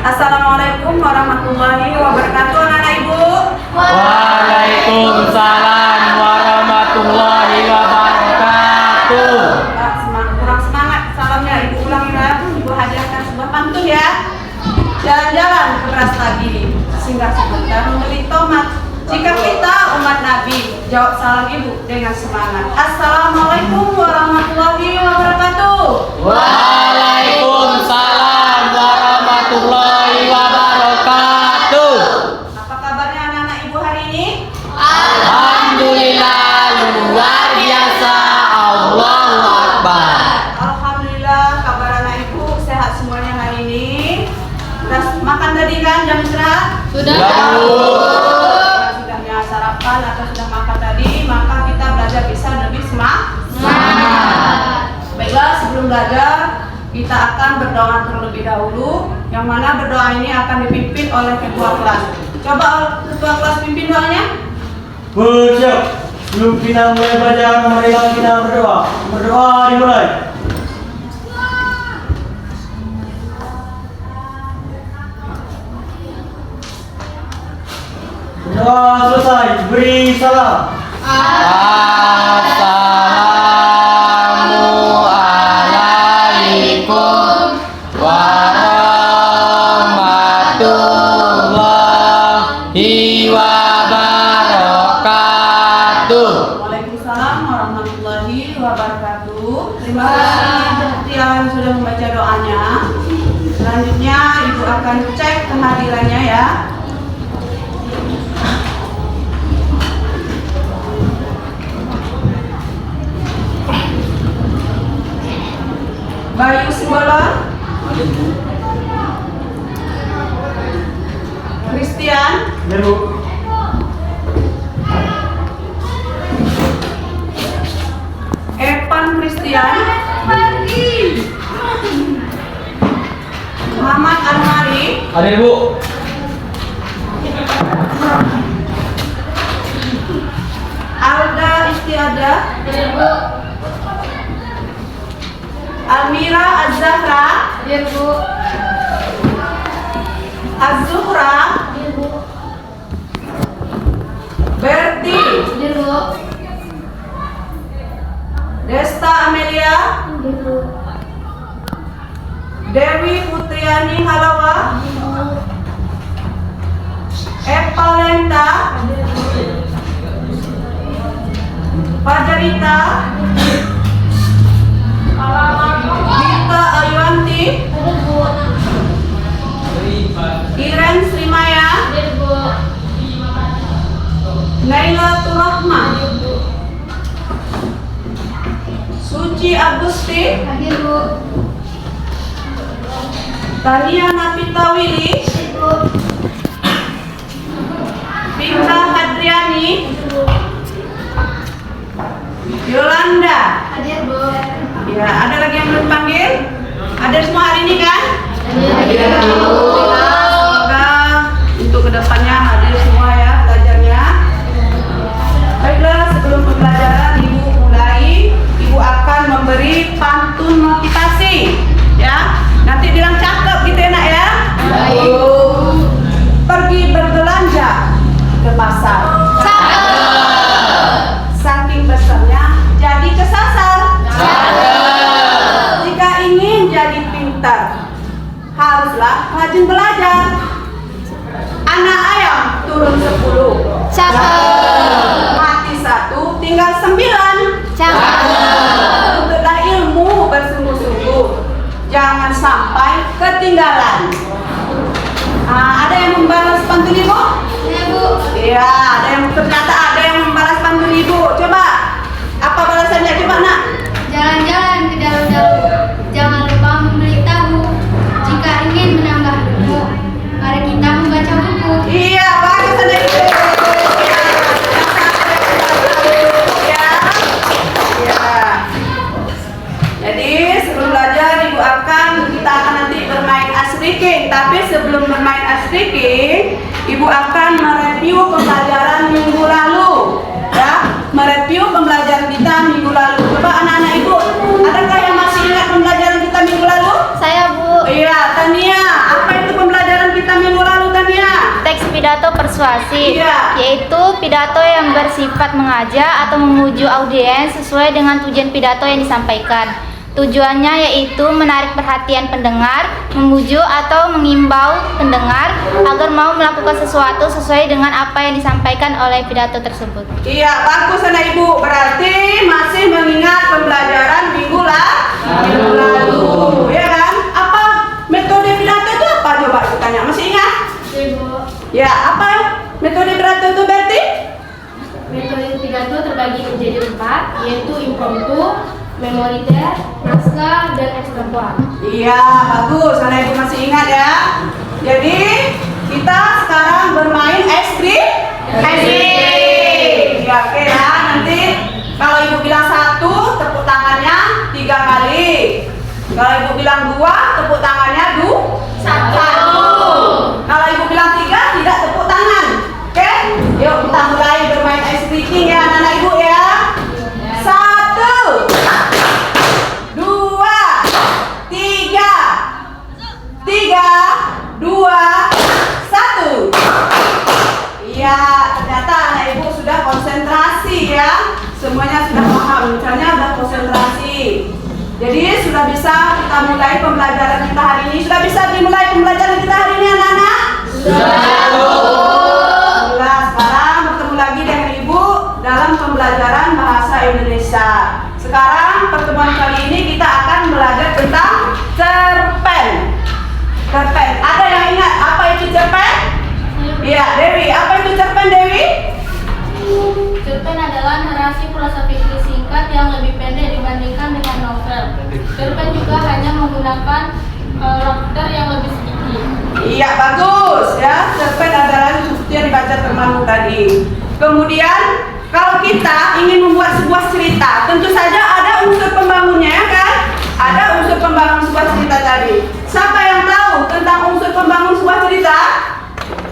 Assalamualaikum warahmatullahi wabarakatuh, anak-anak ibu. Waalaikumsalam warahmatullahi wabarakatuh. Kurang semangat salamnya, ibu ulangi ya. Ibu hadiahkan sebuah pantun ya. Jalan-jalan ke beras lagi, singgah sebentar membeli tomat. Jika kita umat Nabi, jawab salam ibu dengan semangat. Assalamualaikum warahmatullahi wabarakatuh. Waalaikumsalam warahmatullahi wabarakatuh. Apa kabarnya anak-anak ibu hari ini? Alhamdulillah luar biasa. Allahu Akbar. Alhamdulillah kabar anak ibu sehat semuanya hari ini. Sudah makan tadi kan jam istirahat? Sudah. Sudahnya sarapan atau sudah makan tadi, maka kita belajar bisa lebih semangat. Baiklah, sebelum belajar kita akan berdoa terlebih dahulu, yang mana berdoa ini akan dipimpin oleh ketua kelas. Coba ketua kelas pimpin doanya. Bersiap. Sebelum kita mulai belajar, marilah kita berdoa. Berdoa dimulai. Berdoa selesai, beri salam. Assalamualaikum warahmatullahi wabarakatuh. Waalaikumsalam warahmatullahi wabarakatuh. Terima kasih yang sudah membaca doanya. Selanjutnya ibu akan cek kehadirannya ya. Bayu Simbola, Christian, Ibu. Evan Christian, Muhammad Almari, Ada Ibu. Alda Istiada, Almira Az-Zahra, Az-Zuhra, Berti, Desta Amelia, Dewi Putriani Halawa, Eva Lenta, Fajarita, Gita Ayuanti, Iren Srimaya, Naila Turahma, Suci Agusti, Tania Napita Willy, Pinta Hadriani, Yolanda. Ya, ada lagi yang belum panggil? Ada semua hari ini kan? Semoga untuk kedepannya hadir semua ya belajarnya. Baiklah, sebelum pembelajaran ibu mulai, ibu akan memberi pantun motivasi. Ya, nanti bilang cakep gitu enak ya. Pergi berbelanja ke pasar. Saking besarnya jadi kesasar. Jika ingin jadi pintar, haruslah rajin belajar. Anak ayam turun 10. Mati 1, tinggal 9. Tuntutlah ilmu bersungguh-sungguh, jangan sampai ketinggalan. Ada yang membalas pantun ibu? Iya, ternyata ada yang membalas pantun ibu. Coba, apa balasannya? Coba nak. Jalan-jalan ke daun-daun, jangan lupa membeli tahu. Jika ingin menambah ilmu, mari kita membaca buku. Iya, bagus anak ibu. Ya. Ya. Jadi sebelum belajar kita akan nanti bermain ice breaking. Tapi sebelum bermain ice breaking, ibu akan mereview pembelajaran minggu lalu. Ya, mereview pembelajaran kita minggu lalu. Coba anak-anak ibu, adakah yang masih ingat pembelajaran kita minggu lalu? Saya, Bu. Iya, Tania, apa itu pembelajaran kita minggu lalu, Tania? Teks pidato persuasif, Iya. yaitu pidato yang bersifat mengajak atau memuju audiens sesuai dengan tujuan pidato yang disampaikan. Tujuannya yaitu menarik perhatian pendengar, memuju atau mengimbau pendengar agar mau melakukan sesuatu sesuai dengan apa yang disampaikan oleh pidato tersebut. Iya, bagus anak ibu. Berarti masih mengingat pembelajaran minggu lalu, ya kan? Apa metode pidato itu apa? Coba aku tanya. Masih ingat? Ibu, Ya, apa metode pidato itu berarti? metode pidato terbagi menjadi 4, yaitu impromptu, memoriter, naskah, dan ekstrapoat. Iya, bagus. Anak ibu masih ingat ya. Jadi kita sekarang bermain ekstrim. Ya, oke ya. Nanti kalau ibu bilang 1, tepuk tangannya 3 kali. Kalau ibu bilang 2, tepuk tangannya 1. Kalau ibu bilang 3, tidak tepuk tangan. Oke? Yuk kita mulai bermain ice breaking ya anak-anak ibu ya. 1, 2, 3, 2, 1. Iya, ternyata anak ibu sudah konsentrasi ya. Semuanya sudah paham, misalnya sudah konsentrasi. Jadi sudah bisa kita mulai pembelajaran kita hari ini. Sudah bisa dimulai pembelajaran kita hari ini anak-anak? Alhamdulillah, sekarang bertemu lagi dengan ibu dalam pembelajaran bahasa Indonesia. Sekarang pertemuan kali ini kita akan belajar tentang cerpen. Cerpen. Ada yang ingat apa itu cerpen? Iya, Dewi. Apa itu cerpen, Dewi? Cerpen adalah narasi prosa fiksi singkat yang lebih pendek dibandingkan dengan novel. Cerpen juga hanya menggunakan karakter yang lebih sedikit. Iya, bagus ya. Cerpen adalah seperti yang dibaca temanmu tadi. Kemudian kalau kita ingin membuat sebuah cerita, tentu saja ada unsur pembangunnya ya kan? Ada unsur pembangun sebuah cerita tadi. Siapa yang tahu tentang unsur pembangun sebuah cerita?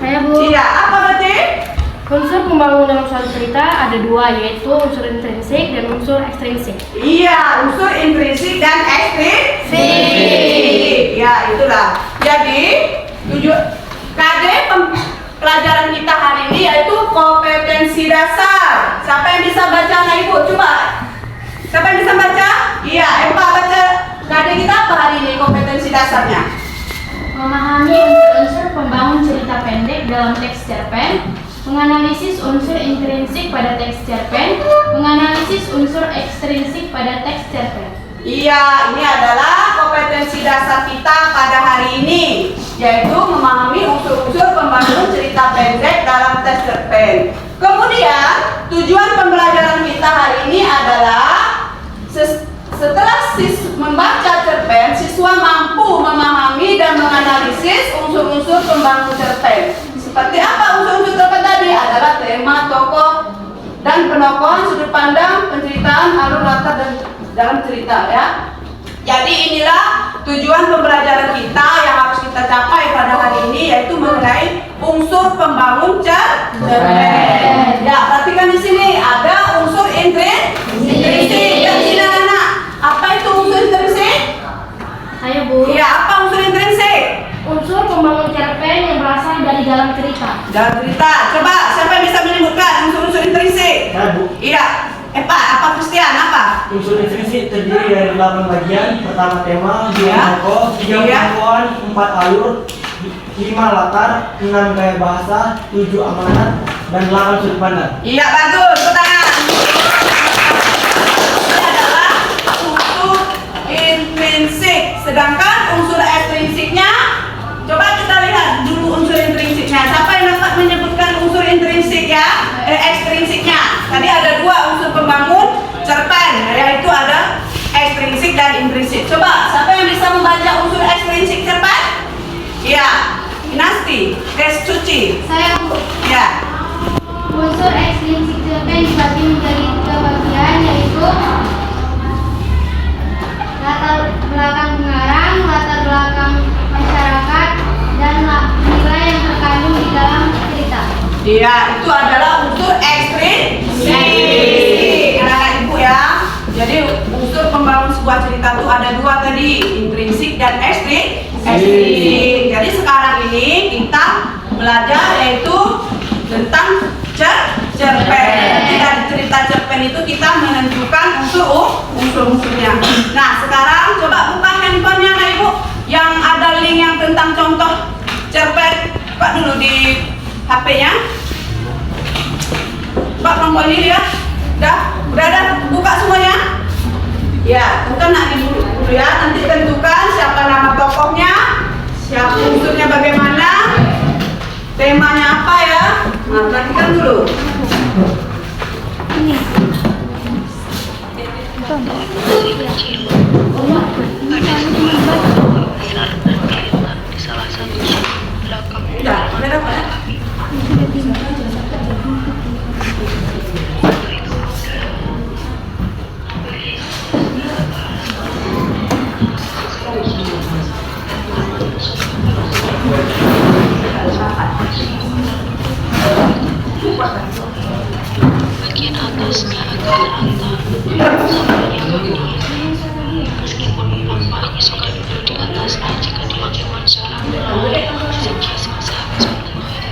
Saya Bu. Iya, apa berarti? Unsur pembangun dalam suatu cerita ada 2, yaitu unsur intrinsik dan unsur ekstrinsik. Iya, unsur intrinsik dan ekstrinsik. Ya, itulah. Jadi, pelajaran kita hari ini yaitu kompetensi dasar. Siapa yang bisa baca anak ibu? Coba. Siapa yang bisa baca? Iya, Epa baca. KD kita apa hari ini kompetensi dasarnya? Memahami unsur-unsur pembangun cerita pendek dalam teks cerpen, menganalisis unsur intrinsik pada teks cerpen, menganalisis unsur ekstrinsik pada teks cerpen. Iya, ini adalah kompetensi dasar kita pada hari ini, yaitu memahami unsur-unsur pembangun cerita pendek dalam teks cerpen. Kemudian, tujuan pembelajaran kita hari ini adalah setelah membaca cerpen, siswa mampu memahami dan menganalisis unsur-unsur pembangun cerpen. Seperti apa unsur-unsur cerpen tadi? Adalah tema, tokoh, dan penokohan, sudut pandang, penceritaan, alur latar dan dalam cerita ya. Jadi inilah tujuan pembelajaran kita yang harus kita capai pada hari ini, yaitu mengenai unsur pembangun cerpen. Ya, perhatikan di sini ada unsur intrinsik. Dan sini anak, apa itu unsur intrinsik? Ayo Bu. Iya, apa unsur intrinsik? Unsur pembangun cerpen yang berasal dari dalam cerita. Dalam cerita. Coba siapa yang bisa menyebutkan unsur-unsur intrinsik? Saya Bu. Iya. Pak, apa Christian? Apa? Unsur intrinsik terdiri dari 8 bagian. Pertama tema, 2 Iya. tokoh, 3 Iya. pengetahuan, 4 alur, 5 latar, 6 gaya bahasa, 7 amanat, dan 8 sudut pandang. Iya, bagus. Tepuk tangan. Ini adalah unsur intrinsik. Sedangkan unsur ekstrinsiknya, coba kita lihat dulu unsur intrinsiknya. Siapa yang dapat menyebutkan unsur intrinsik ya? Ekstrinsiknya. Tadi ada 2 unsur pembangun cerpen, yaitu ada ekstrinsik dan intrinsik. Coba, siapa yang bisa membaca unsur ekstrinsik cerpen? Iya, Inasti, Suci. Saya Bu. Ya. Unsur ekstrinsik cerpen dibagi menjadi 3 bagian, yaitu latar belakang pengarang, latar belakang masyarakat, dan nilai yang terkandung di dalam cerita. Iya, itu adalah unsur ekstrinsik. Anak-anak ibu ya. Jadi unsur pembangun sebuah cerita itu ada 2 tadi, intrinsik dan ekstrinsik. Jadi sekarang ini kita belajar yaitu tentang cerpen. Nanti dari cerita cerpen itu kita menentukan unsur-unsurnya. Nah, sekarang coba buka handphonenya Anak Ibu yang ada link yang tentang contoh cerpen. Buka dulu di HP-nya. Pak tombol ini ya. Udah ada buka semuanya? Ya, tentukan Anak Ibu dulu ya. Nanti tentukan siapa nama tokohnya, siapa unsurnya bagaimana, temanya apa ya. Nah, perhatikan dulu. Udah dapat ya? Bagian atasnya agak rata, sampingnya kemudian. Meskipun nampaknya suka duduk di atasnya jika dipakai monster, Zikis masih habis minum air.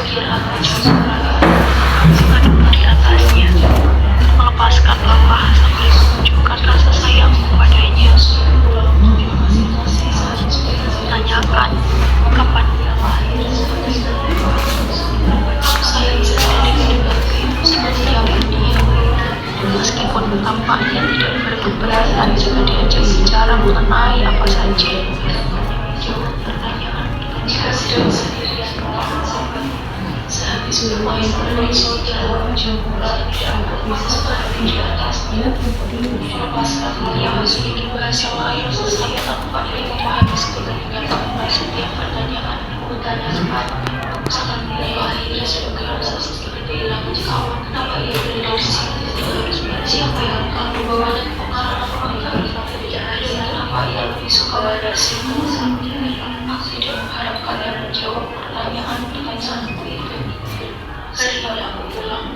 Kira akan coba suka duduk di atasnya, melepaskan lelah sambil menunjukkan rasa sayangmu padanya. Tanyakan kapan dia lahir. Saya sudah didengarkan setiap dia, meskipun tampaknya tidak berkeberatan jika diajak bicara mengenai apa saja. Pertanyaan sehabis bermain bermain dalam jemuran di atasnya, melepaskan yang memiliki bahasa lain saya tanpa memahami sebenarnya setiap pertanyaan menanyakan sangat lahir sebagai rasa seperti bilang kawan kenapa ia berada di sini, siapa yang kamu bawa dan pengarang apa yang tidak ada, kenapa ia lebih suka berada di sini. Aku tidak mengharap kalian menjawab pertanyaan-pertanyaanku itu. Karena aku pulang,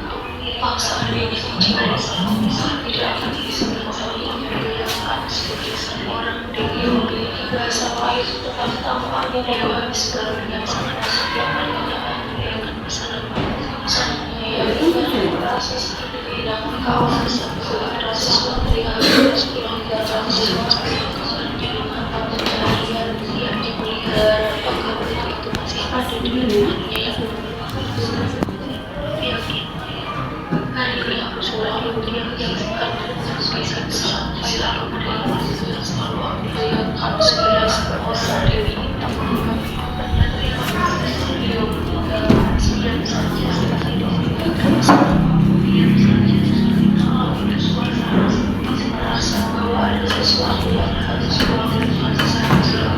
paksa adanya jika tidak akan bisa membayangkan sebagai seorang yang memiliki bahasa lain, tetapi tampaknya dia habis dengan sangat yang pertanyaan yang akan bersama. Saya merasa seperti kehilangan kawan sampai ada sesuatu yang harus pulang datang sesuatu yang kemarin dengan pencarian yang dipelihara. Apakah benda itu masih ada di dunia yang yakin hari ini aku selalu menyaksikan kisah sampai lalu mereka yang selalu aku bayangkan sekilas orang Dewi Hitam beliau meninggal 9 saja setelah merasa bahwa ada sesuatu yang harus dilakukan saja.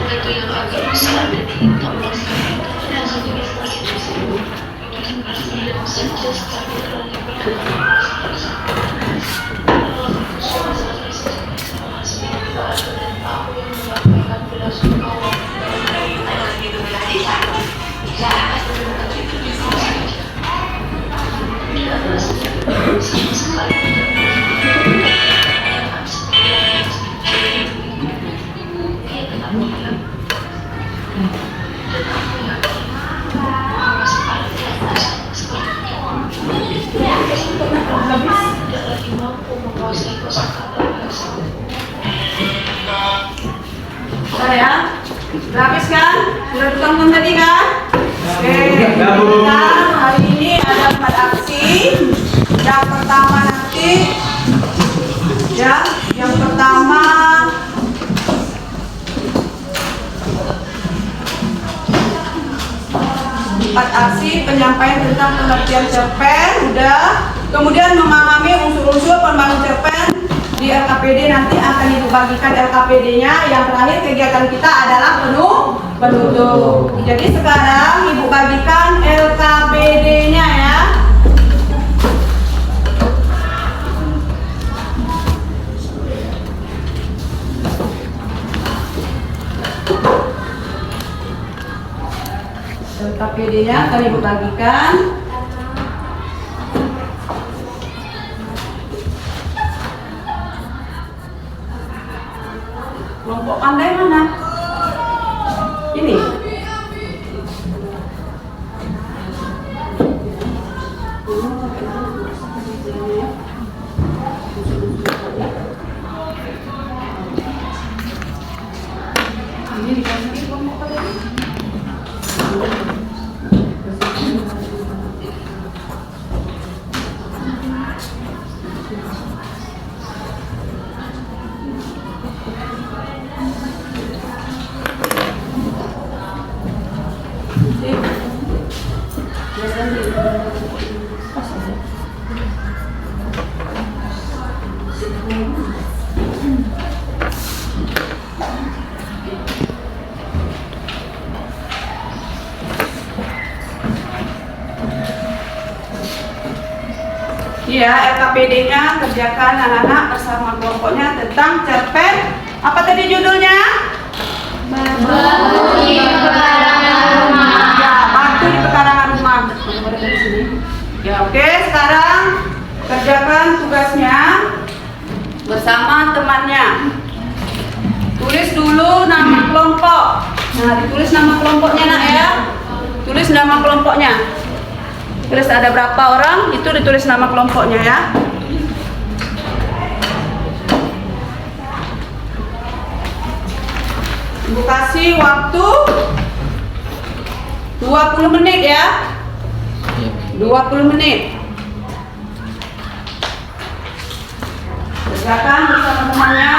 Itu yang agak besar dan hitam Ya, udah habis kan? Sudah ditonton tadi kan? Oke, kita hari ini ada 4 aksi. Yang pertama nanti, ya, yang pertama empat aksi penyampaian tentang pengertian cerpen, udah. Kemudian memahami unsur-unsur pembangun cerpen. Di LKPD nanti akan Ibu bagikan LKPD-nya. Yang terakhir kegiatan kita adalah penutup. Jadi sekarang Ibu bagikan LKPD-nya ya. LKPD-nya akan Ibu bagikan. Kelompok pandai mana? Ini. Ini dikasih kelompok pandai. Ya, LKPD-nya kerjakan anak-anak bersama kelompoknya tentang cerpen. Apa tadi judulnya? Batu di pekarangan rumah. Ya, batu di pekarangan rumah. Ya, oke. Sekarang kerjakan tugasnya bersama temannya. Tulis dulu nama kelompok. Nah, ditulis nama kelompoknya nak ya. Tulis nama kelompoknya. Terus ada berapa orang, itu ditulis nama kelompoknya ya. Ibu kasih waktu 20 menit ya. 20 menit. Kerjakan bersama temannya.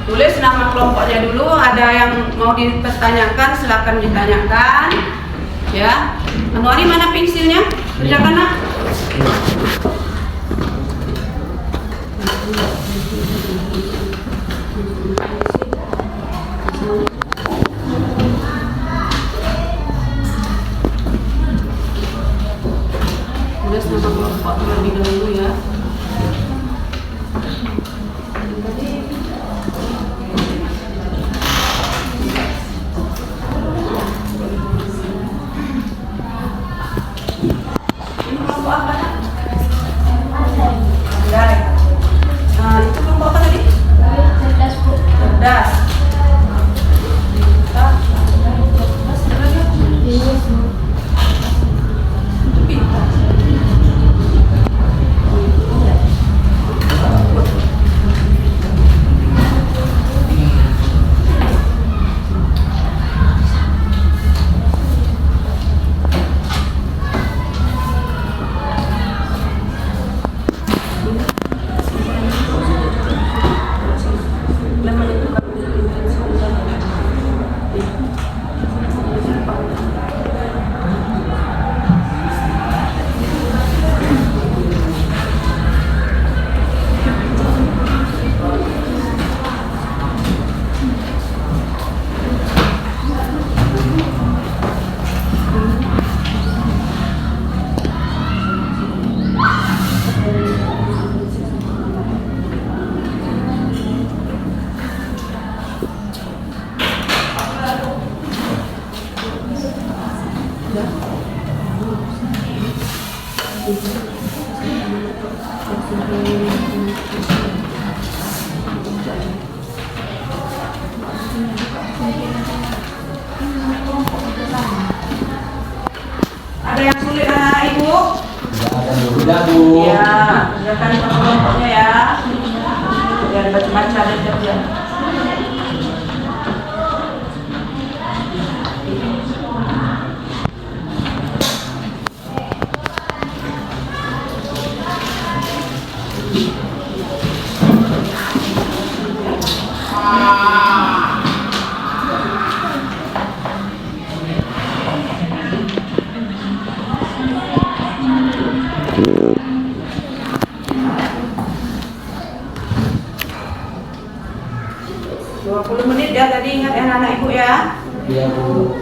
Tulis nama kelompoknya dulu. Ada yang mau dipertanyakan, silakan ditanyakan. Ya. Anuari mana pensilnya? Kerjakan nak. Tulis nama kelompok terlebih dahulu ya. Itu kelompok apa tadi? Cerdas, Bu. Cerdas. Itu pintar. Ada yang sulit anak ibu? Udah Bu. Iya, kerjakan kelompoknya ya. Biar baca-baca dan kerja. Menit ya tadi, ingat ya anak ibu ya. Iya Bu.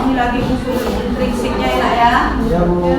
Ini lagi usul intrinsiknya ya nak ya. Ya Bu.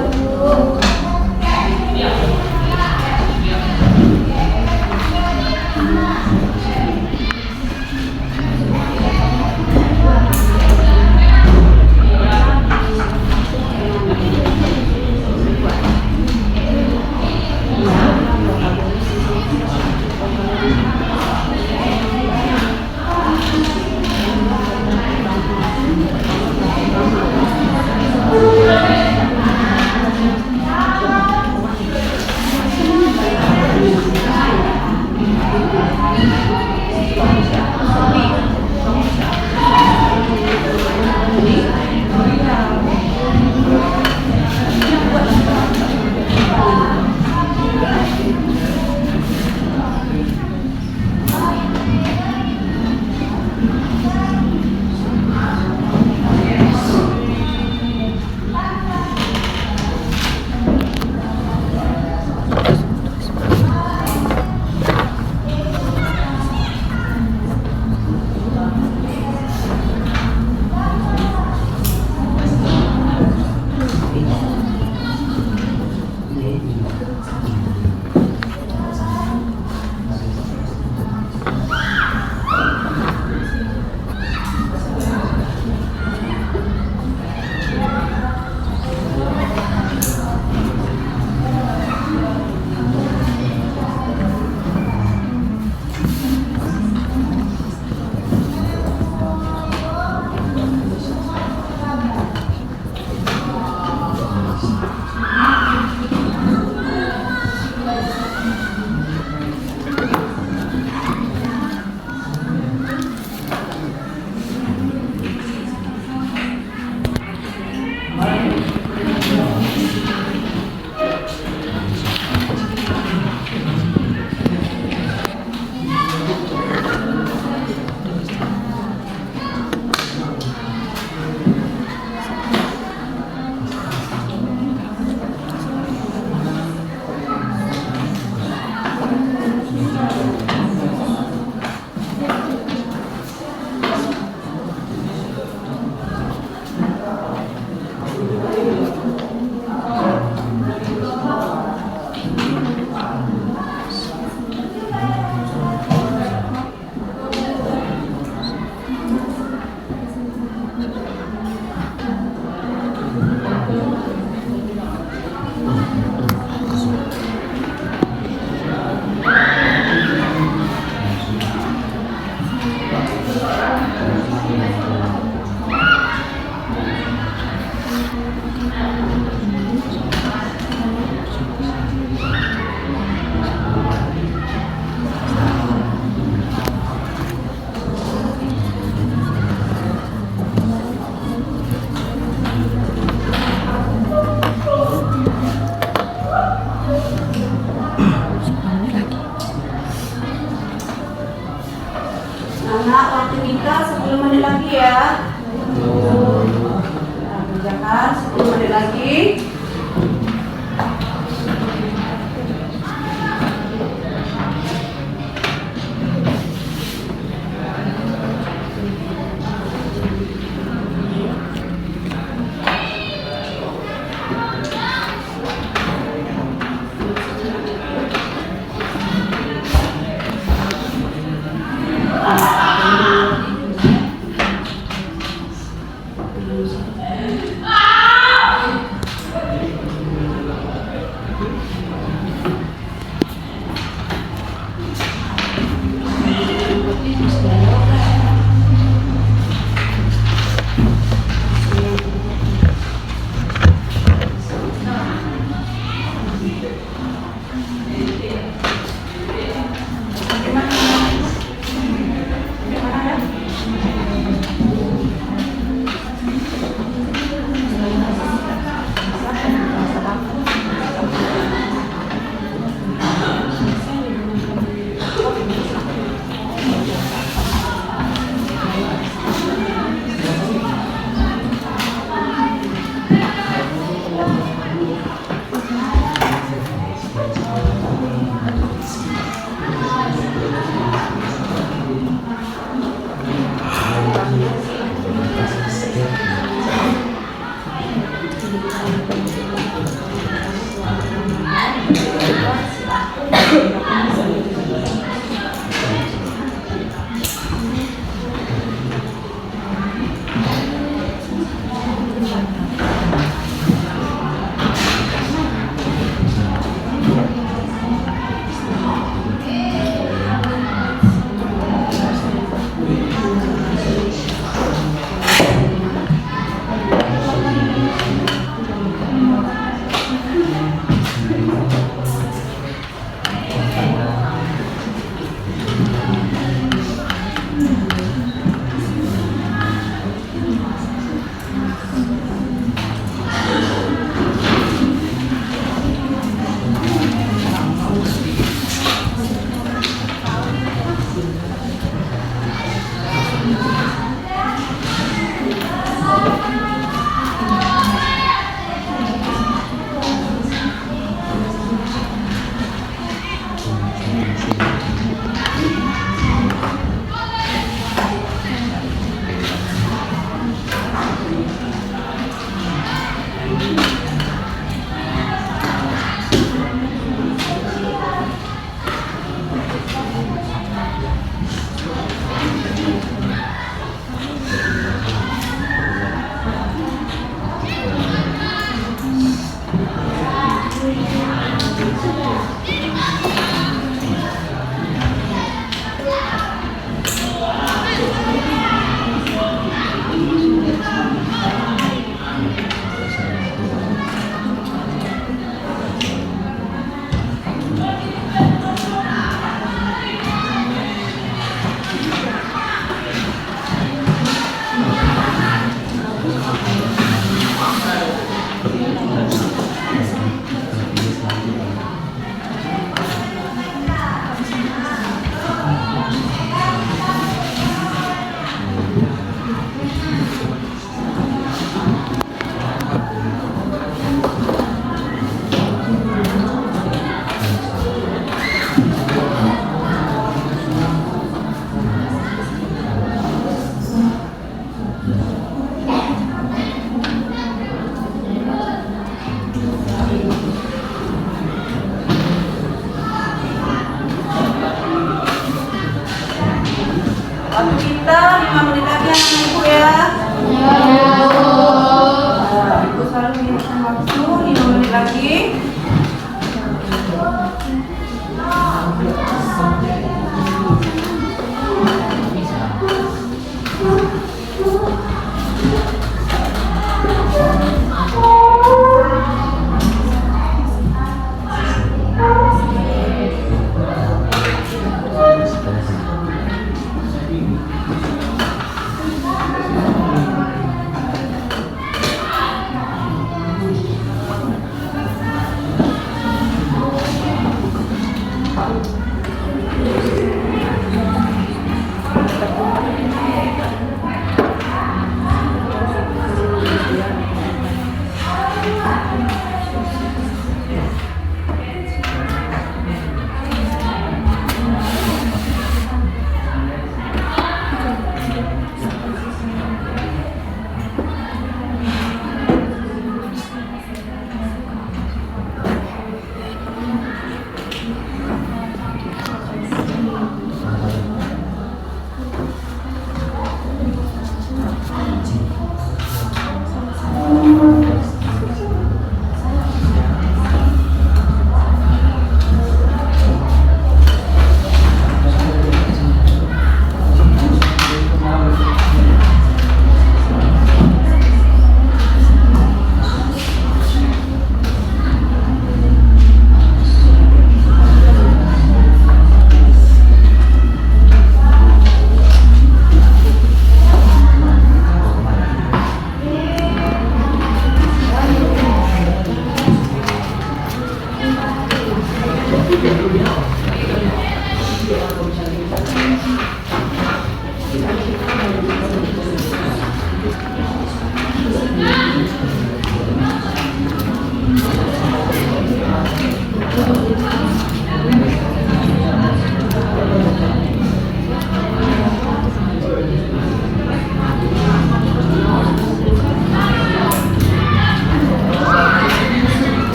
Anak waktu nikah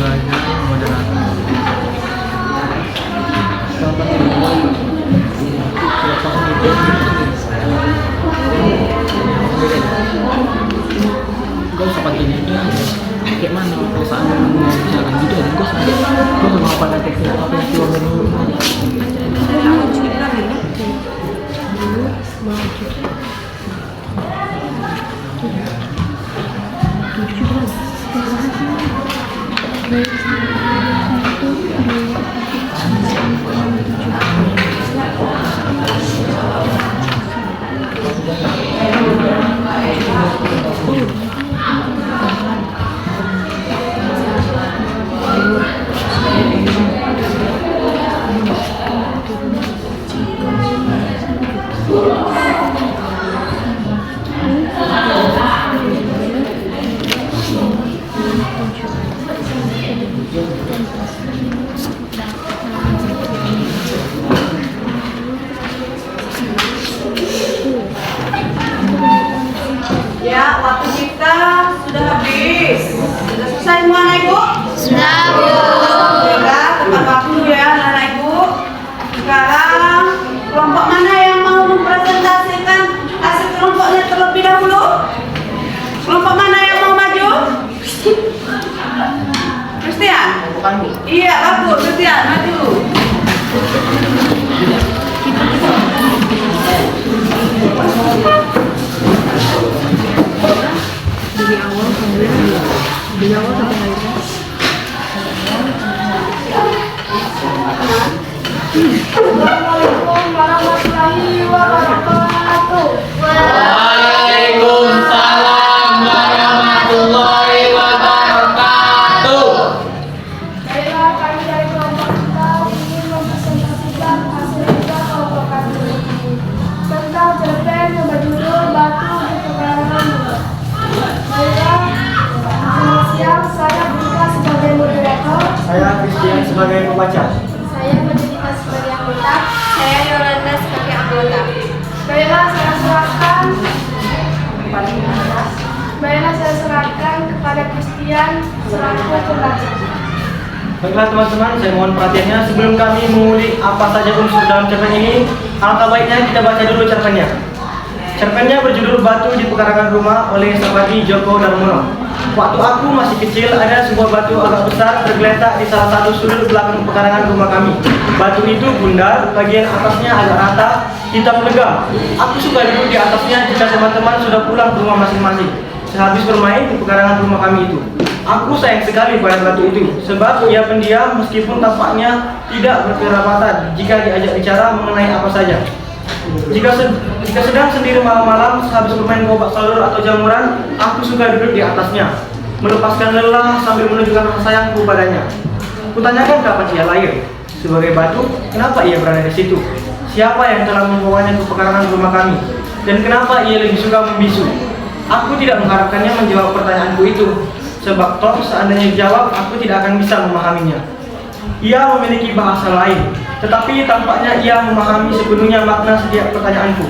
belajar moderator. Gue sama gini kayak mana perasaan jalan gitu aja gue sama apa nanti apa yang keluar dari mulut Ya, waktu kita sudah habis. Sudah selesai semua anak ibu? Sudah, Bu. Ya, tepat waktu ya anak ibu. Sekarang kelompok mana yang mau mempresentasikan hasil kelompoknya terlebih dahulu? Kelompok mana yang mau maju? Christian? Iya, bagus. Christian, maju. Assalamualaikum warahmatullahi wabarakatuh. Waalaikumsalam warahmatullahi wabarakatuh. Baiklah, kami dari kelompok kita ingin mempresentasikan hasil kita kelompok kami tentang cerpen yang berjudul Batu di Pekarangan Bunga. Baiklah, selamat siang, saya Bika sebagai moderator. Saya Christian sebagai pembaca. Saya Medita sebagai anggota. Saya Yolanda sebagai anggota. Baiklah, saya serahkan kepada Christian selaku pembaca. Baiklah teman-teman, saya mohon perhatiannya. Sebelum kami mengulik apa saja unsur dalam cerpen ini, alangkah baiknya kita baca dulu cerpennya. Cerpennya berjudul Batu di Pekarangan Rumah oleh Sapardi Djoko Darmono. Waktu aku masih kecil, ada sebuah batu agak besar tergeletak di salah satu sudut belakang pekarangan rumah kami. Batu itu bundar, bagian atasnya agak rata, hitam legam. Aku suka duduk di atasnya jika teman-teman sudah pulang ke rumah masing-masing. Sehabis bermain di pekarangan rumah kami itu, aku sayang sekali pada batu itu, sebab ia pendiam meskipun tampaknya tidak berkerabatan jika diajak bicara mengenai apa saja. Jika sedang sendiri malam-malam sehabis bermain gobak salur atau jamuran, aku suka duduk di atasnya, melepaskan lelah sambil menunjukkan rasa sayangku padanya. Kutanyakan kapan ia lahir. Sebagai batu, kenapa ia berada di situ? Siapa yang telah membawanya ke pekarangan rumah kami? Dan kenapa ia lebih suka membisu? Aku tidak mengharapkannya menjawab pertanyaanku itu, sebab toh seandainya dijawab, aku tidak akan bisa memahaminya. Ia memiliki bahasa lain, tetapi tampaknya ia memahami sepenuhnya makna setiap pertanyaanku.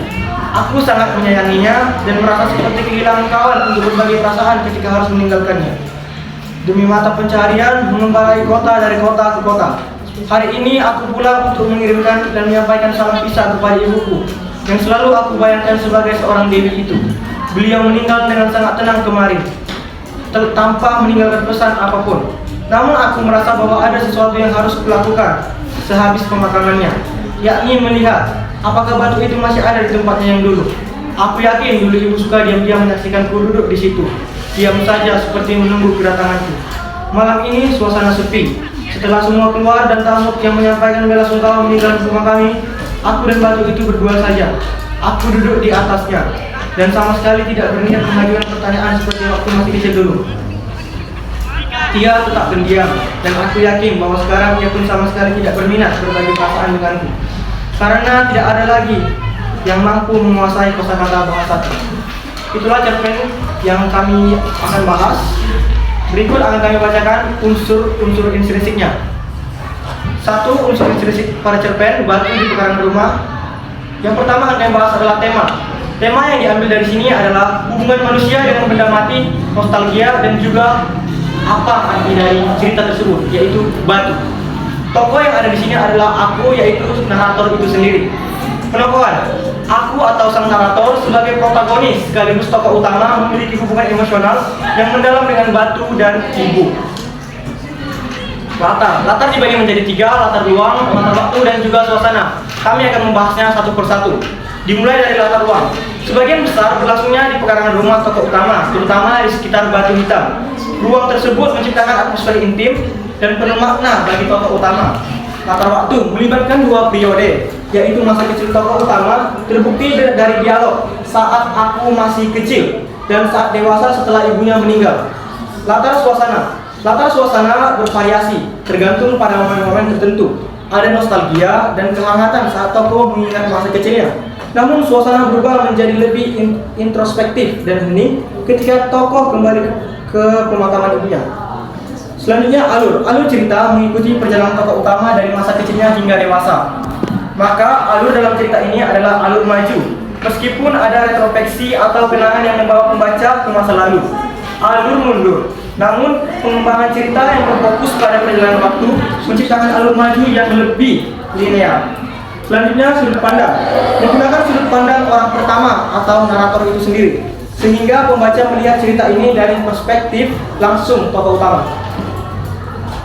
Aku sangat menyayanginya dan merasa seperti kehilangan kawan untuk berbagi perasaan ketika harus meninggalkannya. Demi mata pencaharian, mengembalai kota dari kota ke kota. Hari ini aku pulang untuk mengirimkan dan menyampaikan salam pisah kepada ibuku, yang selalu aku bayangkan sebagai seorang dewi itu. Beliau meninggal dengan sangat tenang kemarin, tanpa meninggalkan pesan apapun. Namun aku merasa bahwa ada sesuatu yang harus kulakukan sehabis pemakamannya, yakni melihat apakah batu itu masih ada di tempatnya yang dulu. Aku yakin dulu ibu suka diam-diam menyaksikanku duduk di situ, diam saja seperti menunggu kedatanganku. Malam ini suasana sepi. Setelah semua keluar dan tamu yang menyampaikan bela sungkawa meninggalkan rumah kami, aku dan batu itu berdua saja. Aku duduk di atasnya dan sama sekali tidak berniat mengajukan pertanyaan seperti waktu masih kecil dulu. Ia tetap pendiam dan aku yakin bahwa sekarang ia pun sama sekali tidak berminat berbagi perasaan denganku, karena tidak ada lagi yang mampu menguasai kosakata bahasa. Itulah cerpen yang kami akan bahas. Berikut akan kami bacakan unsur intrinsiknya. 1. Unsur intrinsik pada cerpen Batu di Pekarangan Rumah. Yang pertama akan kami bahas adalah tema. Tema yang diambil dari sini adalah hubungan manusia dengan benda mati, nostalgia, dan juga apa arti dari cerita tersebut, yaitu batu. Tokoh yang ada di sini adalah aku, yaitu narator itu sendiri. Penokohan, aku atau sang narator sebagai protagonis sekaligus tokoh utama memiliki hubungan emosional yang mendalam dengan batu dan ibu. Latar dibagi menjadi 3, latar ruang, latar waktu, dan juga suasana. Kami akan membahasnya satu persatu. Dimulai dari latar ruang. Sebagian besar berlangsungnya di pekarangan rumah tokoh utama, terutama di sekitar batu hitam. Ruang tersebut menciptakan atmosfer intim dan penuh makna bagi tokoh utama. Latar waktu melibatkan 2 periode, yaitu masa kecil tokoh utama terbukti dari dialog saat aku masih kecil dan saat dewasa setelah ibunya meninggal. Latar suasana bervariasi, tergantung pada momen-momen tertentu. Ada nostalgia dan kehangatan saat tokoh mengingat masa kecilnya. Namun suasana berubah menjadi lebih introspektif dan hening ketika tokoh kembali ke pemakaman ibunya. Selanjutnya alur cerita mengikuti perjalanan tokoh utama dari masa kecilnya hingga dewasa. Maka alur dalam cerita ini adalah alur maju, meskipun ada retrospeksi atau kenangan yang membawa pembaca ke masa lalu. Alur mundur, namun pengembangan cerita yang berfokus pada perjalanan waktu menciptakan alur maju yang lebih linear. Selanjutnya sudut pandang, menggunakan sudut pandang orang pertama atau narator itu sendiri, sehingga pembaca melihat cerita ini dari perspektif langsung tokoh utama.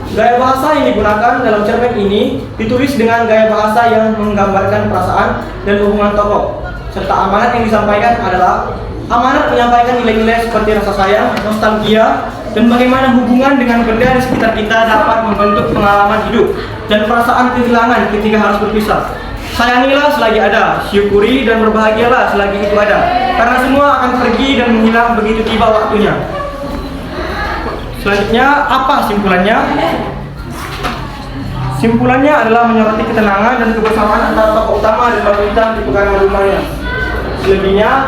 Gaya bahasa yang digunakan dalam cerpen ini ditulis dengan gaya bahasa yang menggambarkan perasaan dan hubungan tokoh, serta amanat yang disampaikan adalah amanat menyampaikan nilai-nilai seperti rasa sayang, nostalgia, dan bagaimana hubungan dengan benda di sekitar kita dapat membentuk pengalaman hidup dan perasaan kehilangan ketika harus berpisah. Sayangilah selagi ada, syukuri dan berbahagialah selagi itu ada, karena semua akan pergi dan menghilang begitu tiba waktunya. Selanjutnya, apa simpulannya? Simpulannya adalah menyoroti ketenangan dan kebersamaan antara tokoh utama dan batu hitam di pekarangan rumahnya. Selebihnya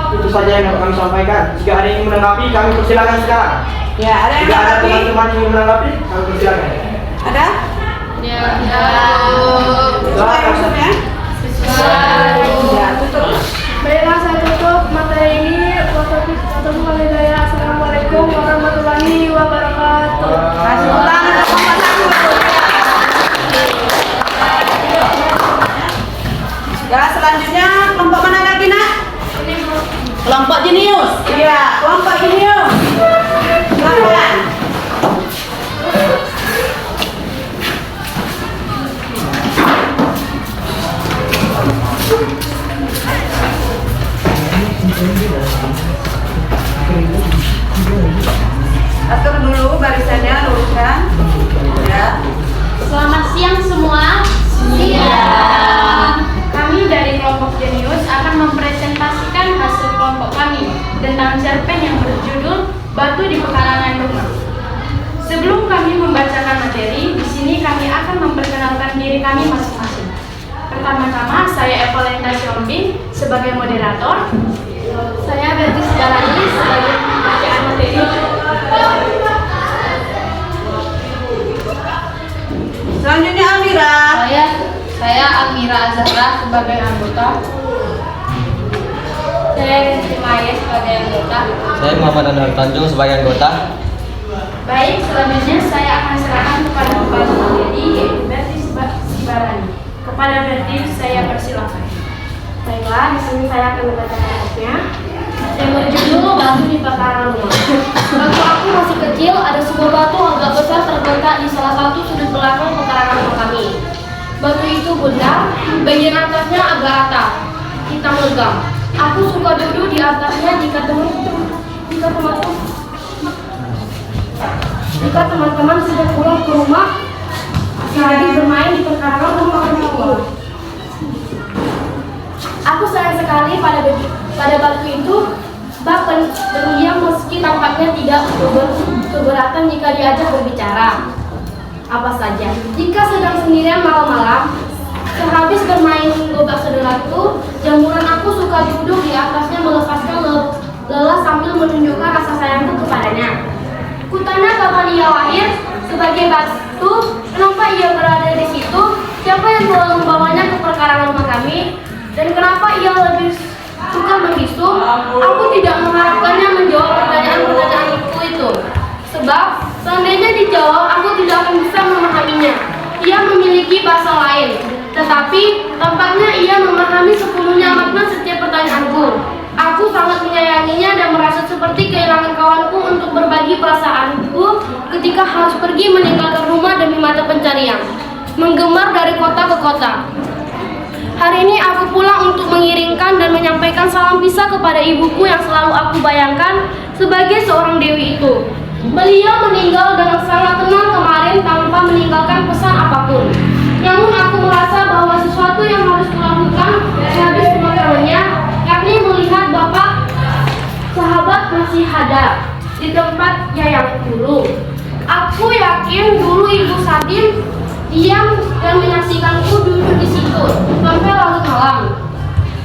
itu saja yang kami sampaikan. Jika ada yang menanggapi, kami persilakan sekarang. Ya, ada yang Jika ada menanggapi? teman-teman yang ingin menanggapi, kami persilakan. Ada? Ya, Sesuai maksudnya? Ya, tutup. Baiklah, saya tutup materi ini. Assalamualaikum warahmatullahi wabarakatuh. Kasih ulang kelompok 1. Ya, selanjutnya kelompok mana lagi, Nak? Kelompok jenius. Iya, kelompok jenius. Silakan. Atur dulu barisannya, luruskan. Ya. Selamat siang semua. Siang. Kami dari kelompok Jenius akan mempresentasikan hasil kelompok kami tentang cerpen yang berjudul Batu di Pekarangan Rumah. Sebelum kami membacakan materi, di sini kami akan memperkenalkan diri kami masing-masing. Pertama-tama, saya Evalenta Siombing sebagai moderator. Saya Berti Segalani sebagai pembacaan materi. Selanjutnya Amira. Saya Amira Azhara sebagai anggota. Saya Rizky Maya sebagai anggota. Saya Muhammad Anwar Tanjung sebagai anggota. Baik, selanjutnya saya akan serahkan kepada kepala materi yaitu Berti Sibarani. Kepada Berti saya persilakan. Baiklah, di sini saya akan membacakan ayatnya yang berjudul Batu di Pekarangan Rumah. Waktu aku masih kecil, ada sebuah batu agak besar terbentak di salah satu sudut belakang pekarangan rumah kami. Batu itu bundar, bagian atasnya agak rata, hitam legam. Aku suka duduk di atasnya jika teman-teman sudah pulang ke rumah, lagi bermain di pekarangan rumah kami itu. Aku sayang sekali pada batu itu, bahkan berdiam meski tampaknya tidak keberatan jika diajak berbicara. Apa saja, jika sedang sendirian malam-malam, sehabis bermain gobak sedelar itu, jamuran aku suka duduk di atasnya melepaskan lelah sambil menunjukkan rasa sayangku kepadanya. Kutanya kapan ia lahir, sebagai batu, kenapa ia berada di situ, siapa yang telah membawanya ke pekarangan rumah kami, dan kenapa ia lebih suka membisu. Aku tidak mengharapkannya menjawab pertanyaan-pertanyaanku itu. dijawab, aku tidak akan bisa memahaminya. Ia memiliki bahasa lain, tetapi tampaknya ia memahami sepenuhnya makna setiap pertanyaanku. Aku sangat menyayanginya dan merasa seperti kehilangan kawanku untuk berbagi perasaanku ketika harus pergi meninggalkan rumah demi mata pencarian, menggemar dari kota ke kota. Hari ini aku pulang untuk mengiringkan dan menyampaikan salam pisah kepada ibuku yang selalu aku bayangkan sebagai seorang dewi itu. Beliau meninggal dengan sangat tenang kemarin tanpa meninggalkan pesan apapun. Namun aku merasa bahwa sesuatu yang harus kulakukan sehabis pemakamannya, yakni melihat bapak sahabat masih ada di tempatnya yang dulu. Aku yakin dulu Ibu Sadim diam dan menyaksikanku duduk di situ sampai larut malam.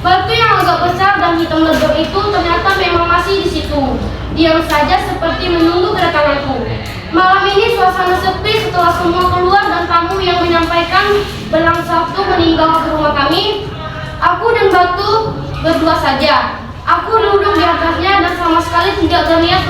Batu yang agak besar dan hitam ledok itu ternyata memang masih di situ, diam saja seperti menunggu kedatanganku. Malam ini suasana sepi setelah semua keluar dan tamu yang menyampaikan belang Sabtu meninggal ke rumah kami. Aku dan Batu berdua saja. Aku duduk di atasnya dan sama sekali tidak berniat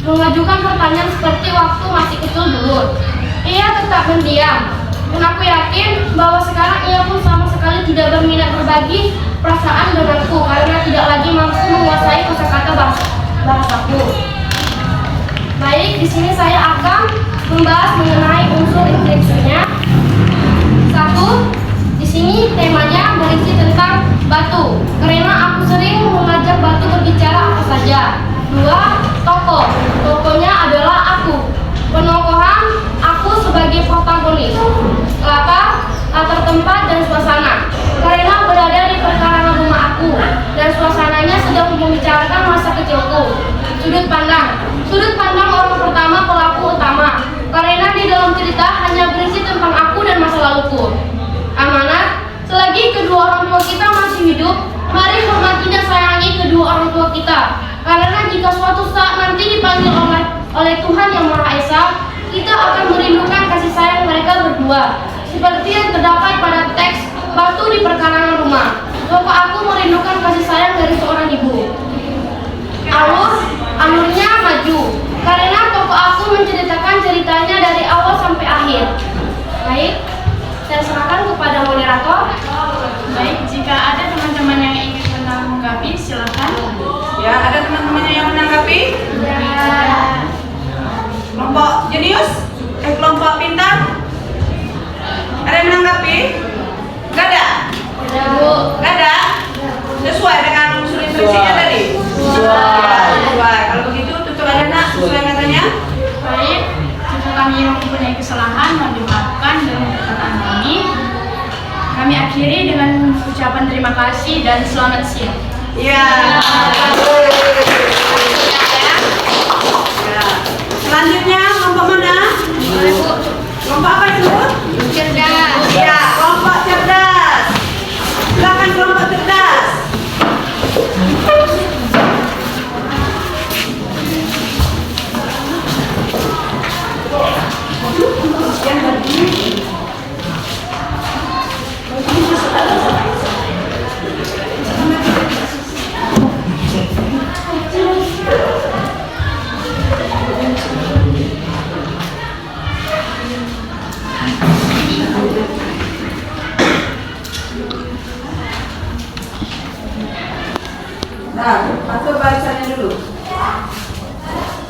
mengajukan pertanyaan seperti waktu masih kecil dulu. Ia tetap mendiam, dan aku yakin bahwa sekarang ia pun sama sekali tidak berminat berbagi perasaan denganku karena tidak lagi mampu menguasai kosakata bahasaku. Baik, di sini saya akan membahas mengenai unsur intrinsiknya. 1. Di sini temanya berisi tentang batu, karena aku sering mengajak batu berbicara apa saja. 2. Tokoh, tokohnya adalah aku. Penokohan, aku sebagai protagonis. Latar tempat dan suasana, karena berada di perkarangan rumah aku dan suasananya sedang membicarakan masa kecilku. Sudut pandang orang pertama pelaku utama, karena di dalam cerita hanya berisi tentang aku dan masa laluku. Amanat, selagi kedua orang tua kita masih hidup, mari hormati dan sayangi kedua orang tua kita, karena jika suatu saat nanti dipanggil oleh Tuhan Yang Maha Esa, kita akan merindukan kasih sayang mereka berdua, seperti yang terdapat pada teks batu di perkarangan rumah. Toko aku merindukan kasih sayang dari seorang ibu. Alurnya maju, karena toko aku menceritakan ceritanya dari awal sampai akhir. Baik, saya serahkan kepada moderator. Baik, jika ada teman-teman yang ingin menanggapi, silakan. Ya, ada teman-temannya yang menanggapi? Ya. Kelompok jenius? Kelompok pintar? Ada yang menanggapi? Gak ada? Gak ada? Sesuai dengan unsur instruksinya tadi? Sesuai. Kalau begitu tutup aja nak, sesuai katanya. Baik, jika kami mempunyai kesalahan, mohon dimaafkan dengan perkataan kami. Kami akhiri dengan ucapan terima kasih dan selamat siang. Iya. Ya. Selanjutnya kelompok mana? Kelompok apa itu? Cerdas. Ya, kelompok cerdas. Silakan kelompok cerdas. Nah, masuk barisannya dulu.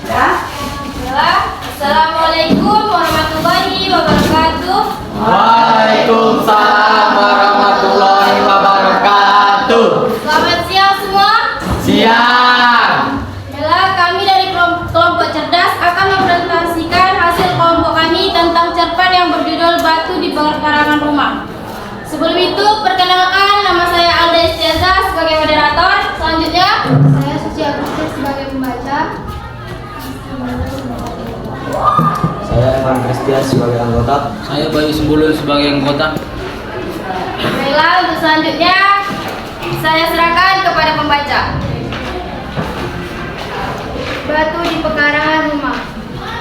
Ya. Assalamualaikum warahmatullahi wabarakatuh. Waalaikumsalam warahmatullahi wabarakatuh. Selamat siang semua. Siang. Baiklah, kami dari kelompok cerdas akan mempresentasikan hasil kelompok kami tentang cerpen yang berjudul Batu di Perkarangan Rumah. Sebelum itu, perkenalkan, nama saya Alda Estiaza sebagai moderator. Selanjutnya, saya Suci Agustus sebagai pembaca. Saya Evan Kristian sebagai anggota. Saya Bayu Sembulun sebagai anggota. Baiklah, untuk selanjutnya saya serahkan kepada pembaca. Batu di pekarangan rumah.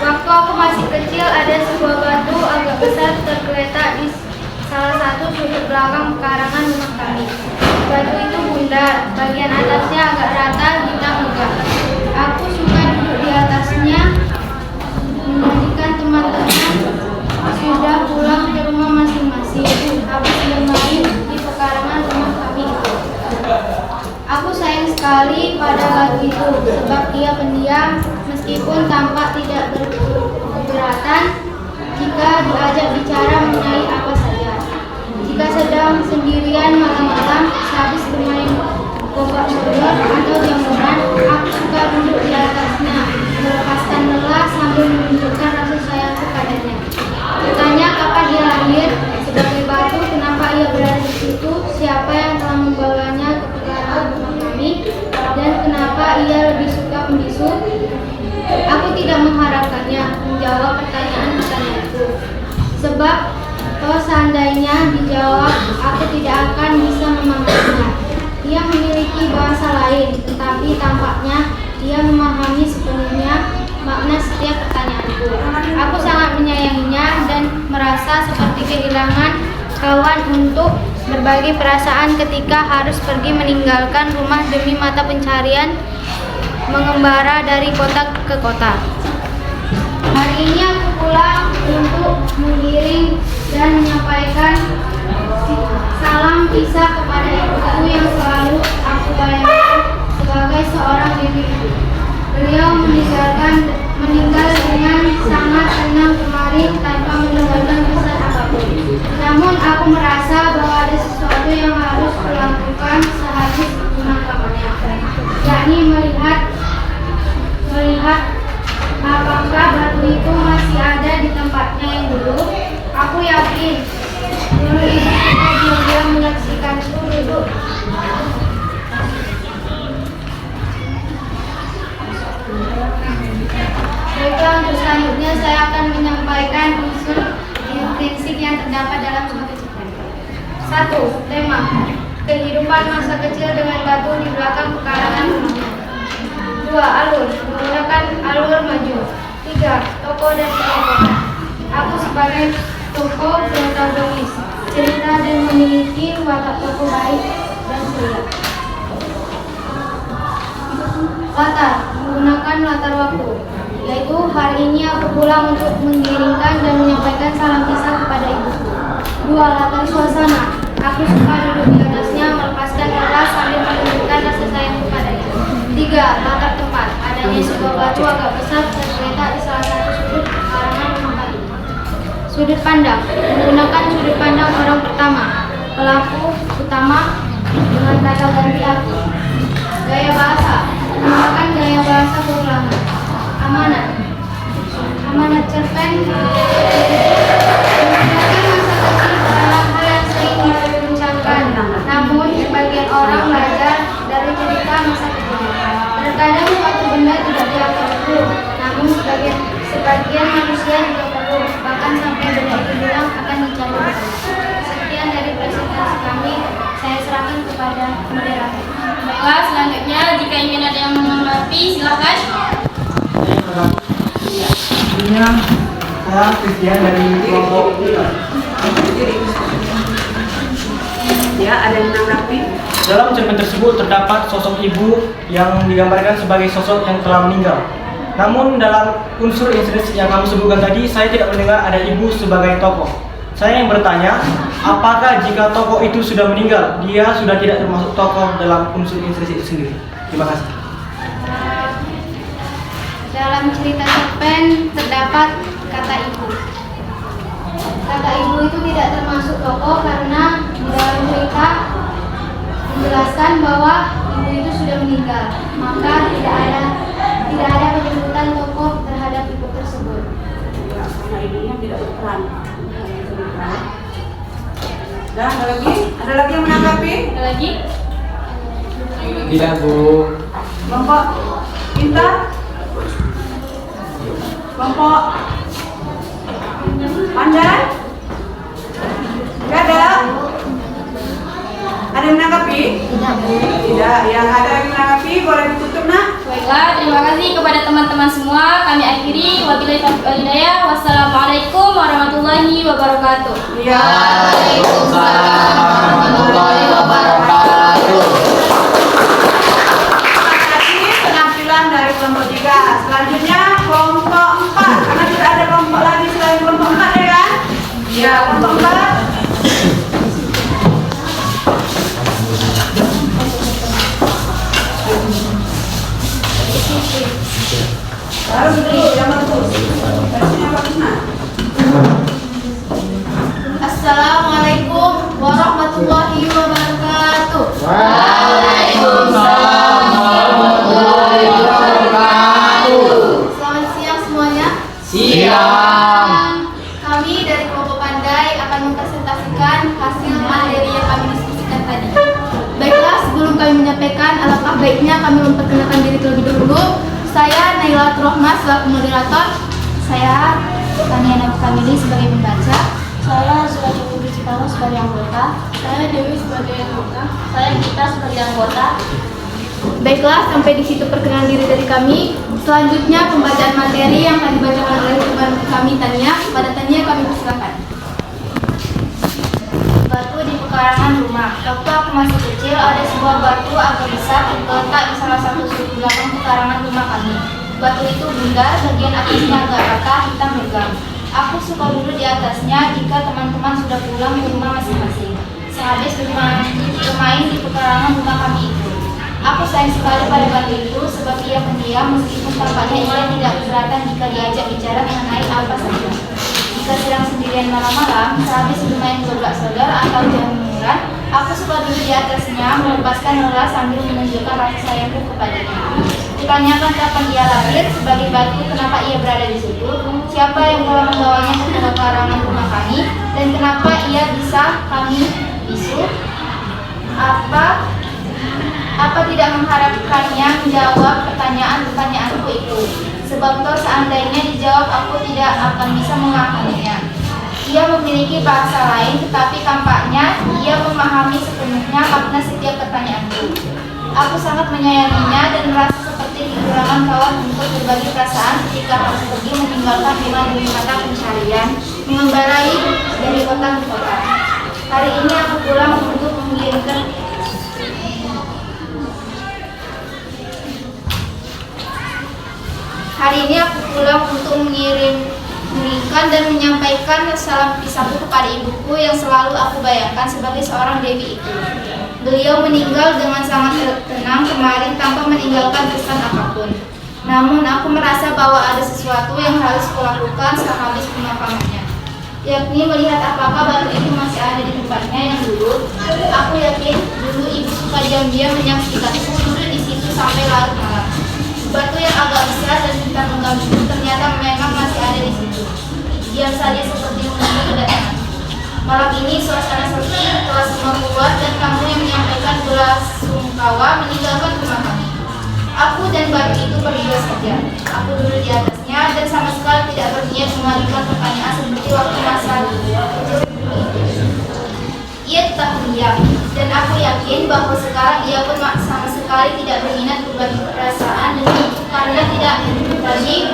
Waktu aku masih kecil, ada sebuah batu agak besar tergeletak di salah satu sudut belakang pekarangan rumah kami. Batu itu bundar, bagian atasnya agak rata, hitam megah. Aku suka duduk di atasnya, menjadikan ia pendiam meskipun tampak tidak keberatan jika diajak bicara mengenai apa saja. Jika sedang sendirian malam-malam sehabis bermain gobak sodor atau jamuran, aku suka duduk di atasnya, melepaskan lelah sambil menunjukkan rasa sayang kepadanya. Bertanya kapan ia lahir, sebagai batu kenapa ia berada di situ, siapa yang telah membawanya ke pelataran rumah kami, dan kenapa ia lebih suka membisu. Aku tidak mengharapkannya menjawab pertanyaan-pertanyaanku, sebab kalau seandainya dijawab, aku tidak akan bisa memahaminya. Ia memiliki bahasa lain, tetapi tampaknya ia memahami sepenuhnya makna setiap pertanyaanku. Aku sangat menyayanginya dan merasa seperti kehilangan kawan untuk berbagi perasaan ketika harus pergi meninggalkan rumah demi mata pencarian mengembara dari kota ke kota. Hari ini aku pulang untuk mengiring dan menyampaikan salam pisah kepada ibuku yang selalu aku bayangkan sebagai seorang bibi. Beliau meninggal dengan sangat tenang kemarin tanpa meninggalkan pesan apapun. Namun aku merasa bahwa ada sesuatu yang harus kulakukan sehabis pemakamannya, yakni melihat apakah batu itu masih ada di tempatnya yang dulu. Aku yakin dulu ibu kita diam-diam menyaksikanku duduk. Baiklah, untuk selanjutnya saya akan menyampaikan unsur intrinsik yang terdapat dalam suatu cerpen. 1. Tema kehidupan masa kecil dengan batu di belakang pekarangan rumahnya. 2. Alur menggunakan alur maju. 3. Tokoh dan tokoh. Aku sebagai tokoh protagonis cerita dan memiliki watak tokoh baik dan mulia. Latar menggunakan latar waktu, yaitu hari ini aku pulang untuk mengiringkan dan menyampaikan salam pisah kepada ibuku. 2. Latar suasana, aku suka duduk di atasnya melepaskan lelah sambil menunjukkan rasa sayang kepadanya. 3. Latar tempat, adanya sebuah batu agak besar tergeletak di salah satu sudut pekarangan rumah kami. Sudut pandang, menggunakan sudut pandang orang pertama, pelaku utama dengan kata ganti aku. Gaya bahasa, menggunakan gaya bahasa berulangan. Amanat cerpen menggunakan masa kecil adalah hal yang sering diperbincangkan, namun sebagian orang belajar dari cerita masa kecil. Terkadang suatu benda tidak dianggap perlu, namun sebagian manusia juga perlu, bahkan sampai benda itu bilang akan dicari betul. Sekian dari presentasi kami, saya serahkan kepada moderator. Baiklah, selanjutnya jika ingin ada yang menanggapi silakan. Sebelumnya saya Christian dari kelompok Ya, ada yang menanggapi? Dalam cerpen tersebut terdapat sosok ibu yang digambarkan sebagai sosok yang telah meninggal. Namun dalam unsur intrinsik yang kami sebutkan tadi, saya tidak mendengar ada ibu sebagai tokoh. Saya yang bertanya, apakah jika tokoh itu sudah meninggal, dia sudah tidak termasuk tokoh dalam unsur intrinsik itu sendiri? Terima kasih. Dalam cerita cerpen terdapat kata ibu. Kata ibu itu tidak termasuk tokoh karena di dalam cerita menjelaskan bahwa ibu itu sudah meninggal, maka tidak ada penyebutan tokoh terhadap ibu tersebut. Karena ibunya tidak berperan. Dan ada lagi yang menanggapi? Ada lagi? Tidak, Bu. Kelompok Pinta? Kelompok Pandan? Tidak ada? Ada yang menanggapi? Tidak. Yang ada yang menanggapi boleh ditutup, nak? Baiklah, terima kasih kepada teman-teman semua. Kami akhiri. Wabillahi taufiq wal hidayah. Wassalamualaikum warahmatullahi wabarakatuh. Ya. Waalaikumsalam warahmatullahi wabarakatuh. Tadi penampilan dari kelompok 3. Selanjutnya kelompok 4. Karena tidak ada kelompok lagi selain kelompok 4, ya kan? Ya, kelompok 4. Baru dulu, jangan terus. Versinya bagus nah. Assalamualaikum warahmatullahi wabarakatuh. Waalaikumsalam warahmatullahi wabarakatuh. Selamat siang semuanya. Siang. Kami dari kelompok Pandai akan mempresentasikan hasil materi yang kami diskusikan tadi. Baiklah, sebelum kami menyampaikan, alangkah baiknya kami memperkenalkan diri terlebih dahulu. Saya Naila Rohma selaku moderator. Saya Tania Nafkamili sebagai pembaca. Saya sebagai Cipalo sebagai anggota. Saya Dewi sebagai anggota. Saya Gita sebagai anggota. Baiklah, sampai di situ perkenalan diri dari kami. Selanjutnya pembacaan materi yang akan dibacakan oleh teman kami Tania. Pada Tania kami persilakan. Batu di pekarangan rumah. Waktu aku masih kecil, ada sebuah batu agak besar terletak di salah satu sudut belakang pekarangan rumah kami. Batu itu bundar, bagian atasnya agak rata, hitam legam. Aku suka duduk di atasnya jika teman-teman sudah pulang ke rumah masing-masing. Sehabis bermain di pekarangan rumah kami itu. Aku sayang sekali pada batu itu sebab ia pendiam meskipun tampaknya ia tidak keberatan jika diajak bicara mengenai apa saja. Jika sedang sendirian malam-malam, sehabis bermain gelak-gelak atau jamuran, aku suka duduk di atasnya melepaskan lelah sambil menunjukkan rasa sayangku kepadanya. Ditanyakan kapan ia lahir, sebagai batu kenapa ia berada di situ, siapa yang telah membawanya ke pekarangan rumah kami, dan kenapa ia bisa kami bisu, apa tidak mengharapkannya menjawab pertanyaan-pertanyaanku itu. Sebab toh seandainya dijawab aku tidak akan bisa memahaminya. Ia memiliki bahasa lain tetapi tampaknya ia memahami sepenuhnya makna setiap pertanyaanku. Aku sangat menyayanginya dan merasa seperti kehilangan kawan untuk berbagi perasaan ketika harus pergi meninggalkan rumah demi mata pencarian, mengembarai dari kota ke kota. Hari ini aku pulang untuk mengirimkan mengirimkan dan menyampaikan salam pisahku kepada ibuku yang selalu aku bayangkan sebagai seorang Dewi itu. Beliau meninggal dengan sangat tenang kemarin tanpa meninggalkan pesan apapun. Namun aku merasa bahwa ada sesuatu yang harus kulakukan sehabis pemakamannya, yakni melihat apakah batu itu masih ada di tempatnya yang dulu. Aku yakin dulu ibu suka diam-diam menyaksikanku duduk di situ sampai larut malam. Batu yang agak besar dan hitam legam itu ternyata memang masih ada di situ. Diam saja seperti menunggu kedatangan. Malam ini suasana sepi, telah semua keluar dan kamu yang menyampaikan belasungkawa meninggalkan rumah kami. Aku dan batu itu berdua saja. Aku duduk di atasnya dan sama sekali tidak berniat mengalihkan pertanyaan seperti waktu masa ia tetap diam, dan aku yakin bahwa sekarang ia pun sama sekali tidak berminat berbagi perasaan dan karena tidak lagi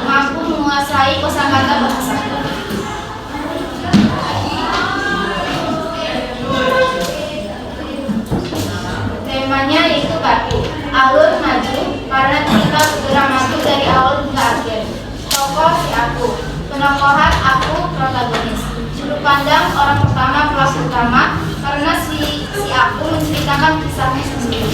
mampu menguasai kosakata bahasa. Temanya yaitu batu, alur maju, karena kita segera maju dari awal hingga akhir. Tokoh si aku, penokohan aku protagonis. Sudut pandang orang pertama pelaku utama, karena si aku menceritakan kisahnya sendiri.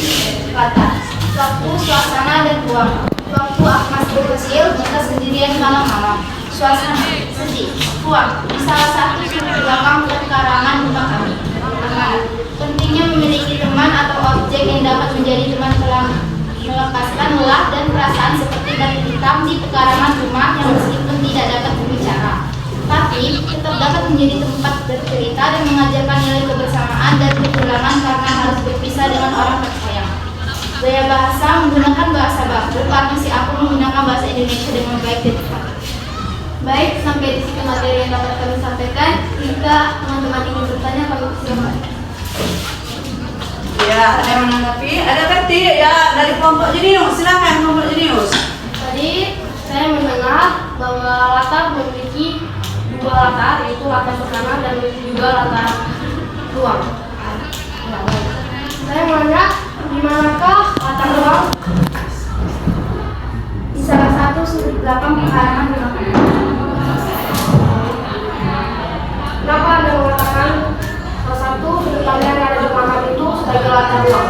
Latar, waktu, suasana, dan ruang. Waktu aku masih kecil, kita sendirian malam-malam. Suasana sedih, ruang, di salah satu sudut belakang pekarangan rumah kami. Pentingnya memiliki teman atau objek yang dapat menjadi teman dalam melepaskan lelah dan perasaan seperti batu hitam di pekarangan rumah yang meskipun tidak dapat berbicara, tapi tetap dapat menjadi tempat bercerita dan mengajarkan nilai kebersamaan dan kehilangan karena harus berpisah dengan orang tersayang. Gaya bahasa menggunakan bahasa baku karena si aku menggunakan bahasa Indonesia dengan baik dan tepat. Baik, sampai di situ materi yang dapat kami sampaikan. Jika teman-teman ingin bertanya, kami persilakan. Ya, ada yang menanggapi? Ada Kati ya dari kelompok Jenius. Silakan kelompok Jenius. Tadi saya mendengar bahwa latar memiliki dua latar, yaitu latar pertama dan juga latar ruang. Saya menanya di manakah latar ruang Di salah satu sudut belakang pekarangan rumah kami. Kenapa Anda mengatakan salah satu sudut pandang yang ada di makam itu sebagai latar ruang?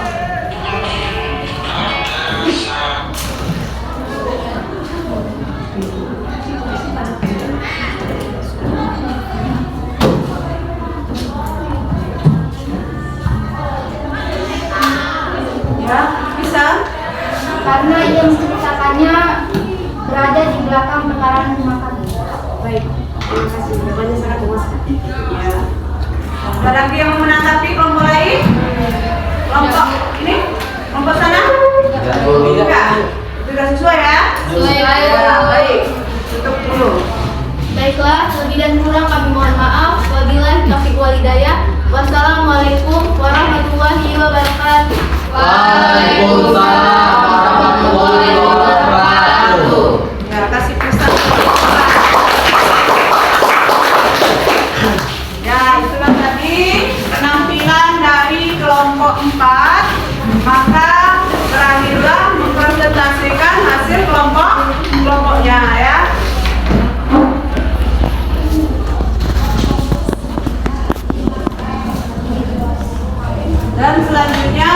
Sudah sesuai ya? Sesuai. Ya, baik. Tutup dulu. Baiklah, lebih dan kurang kami mohon maaf. Wabillahi taufiq wal hidayah. Wassalamualaikum warahmatullahi wabarakatuh. Waalaikumsalam warahmatullahi wabarakatuh. Ya, kasih pesan. Ya, itulah tadi penampilan dari kelompok 4. Maka terakhirlah mempresentasikan hasil kelompoknya ya. Dan selanjutnya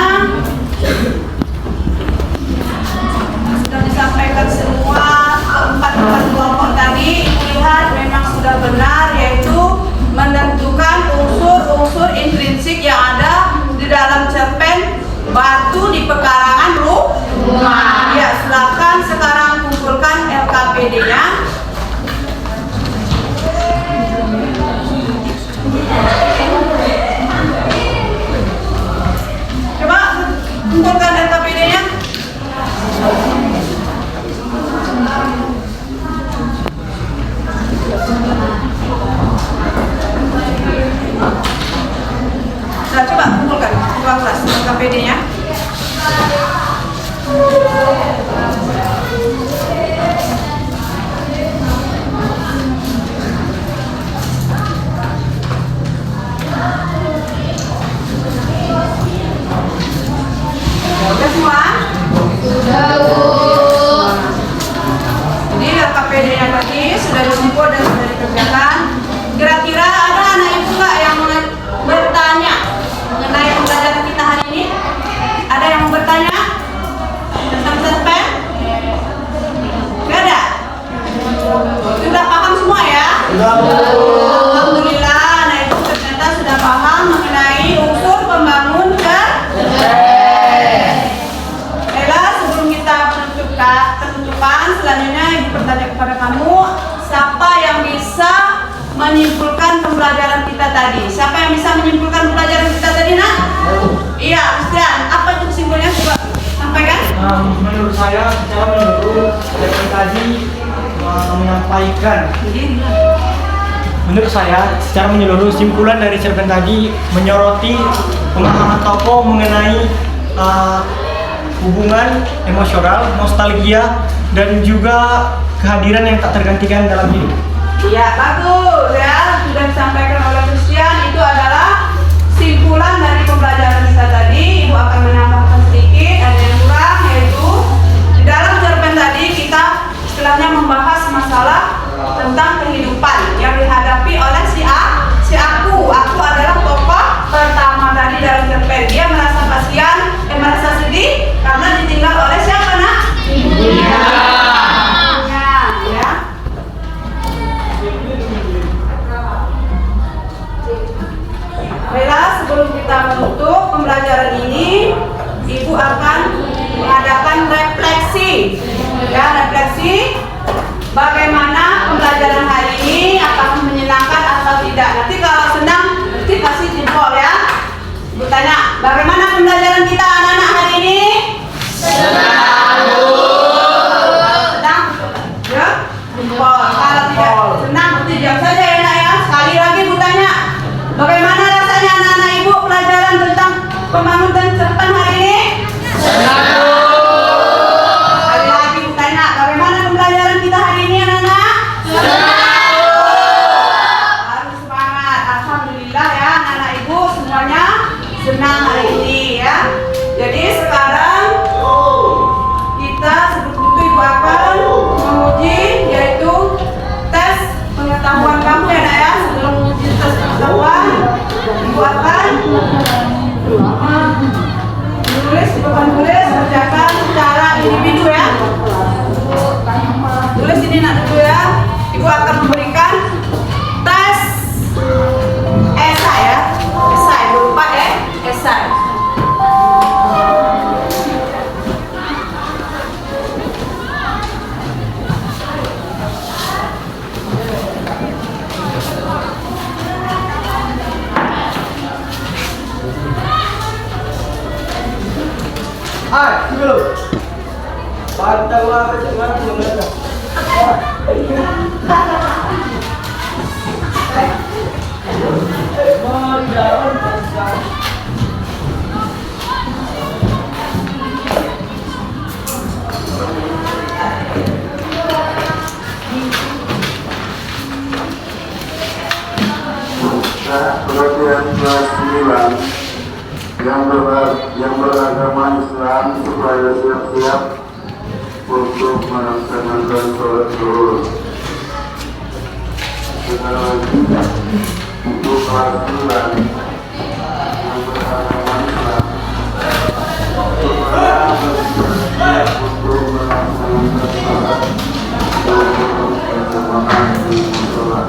sudah disampaikan semua keempat kelompok tadi. Lihat memang sudah benar, yaitu menentukan unsur-unsur intrinsik yang ada di dalam cerpen batu di pekarangan rumah. Ya, silakan sekarang kumpulkan LKPD-nya. Coba kumpulkan LKPD-nya. Nah, coba kumpulkan dua kelas LKPD-nya. Udah semua? Sudah, Bu. Jadi LKPD-nya tadi sudah dikumpul dan sudah dikerjakan. Kira-kira ada anak ibu nggak yang bertanya mengenai pembelajaran kita hari ini? Ada yang mau bertanya tentang cerpen? Gak ada? Sudah paham semua ya? Alhamdulillah, anak ibu ternyata sudah paham mengenai unsur pembangun cerpen. Baiklah, sebelum kita penentukan, selanjutnya ibu bertanya kepada kamu, siapa yang bisa menyimpulkan pembelajaran kita tadi? Siapa yang bisa menyimpulkan pembelajaran kita tadi, nak? Iya, Christian. Apa itu kesimpulannya? Coba sampaikan. Menurut saya, secara menyeluruh, cerpen tadi menyampaikan. Menurut saya, secara menyeluruh, simpulan dari cerpen tadi menyoroti pemahaman tokoh mengenai hubungan emosional, nostalgia, dan juga kehadiran yang tak tergantikan dalam hidup. Iya, bagus ya. Sudah disampaikan oleh Christian, itu adalah simpulan dari pembelajaran kita tadi. Ibu akan menambahkan sedikit, ada yang kurang, yaitu di dalam cerpen tadi kita istilahnya membahas masalah tentang kehidupan yang dihadapi oleh si aku. Aku adalah tokoh pertama tadi dalam cerpen. Dia merasa kasihan, merasa sedih karena ditinggal oleh siapa, nak? Ibunya. Ya. Baiklah, sebelum kita menutup pembelajaran ini, Ibu akan mengadakan refleksi. Ya, refleksi bagaimana pembelajaran hari ini, apakah menyenangkan atau tidak. Nanti kalau senang, nanti kasih jempol ya. Ibu tanya, bagaimana pembelajaran kita anak-anak hari ini? Senang. Senang? Ya? Jempol. Kalau tidak senang, nanti diam saja ya, nak ya. Sekali lagi Ibu tanya, bagaimana rasanya anak-anak Ibu pelajaran tentang pembangunan dan cerpen hari ini? Senang. Sekali lagi Ibu tanya, bagaimana pembelajaran kita hari ini anak-anak? Senang. Harus semangat. Alhamdulillah ya, anak-anak Ibu semuanya senang hari ini ya. Jadi sekarang kita sebelum itu Ibu akan menguji, yaitu tes pengetahuan kamu ya, nak ya. Sebelum menguji tes pengetahuan, Ibu akan menulis kerjakan secara individu ya. Tulis ini nak dulu ya. Ibu akan memberikan tes esai ya. Esai, lupa ya. Esai. Dulu. Pada Perhatian kelas 9 yang beragama Islam supaya siap-siap untuk melaksanakan sholat zuhur. Sekali lagi untuk kelas 9 yang beragama Islam supaya bersiap untuk melaksanakan sholat zuhur berjamaah di musola.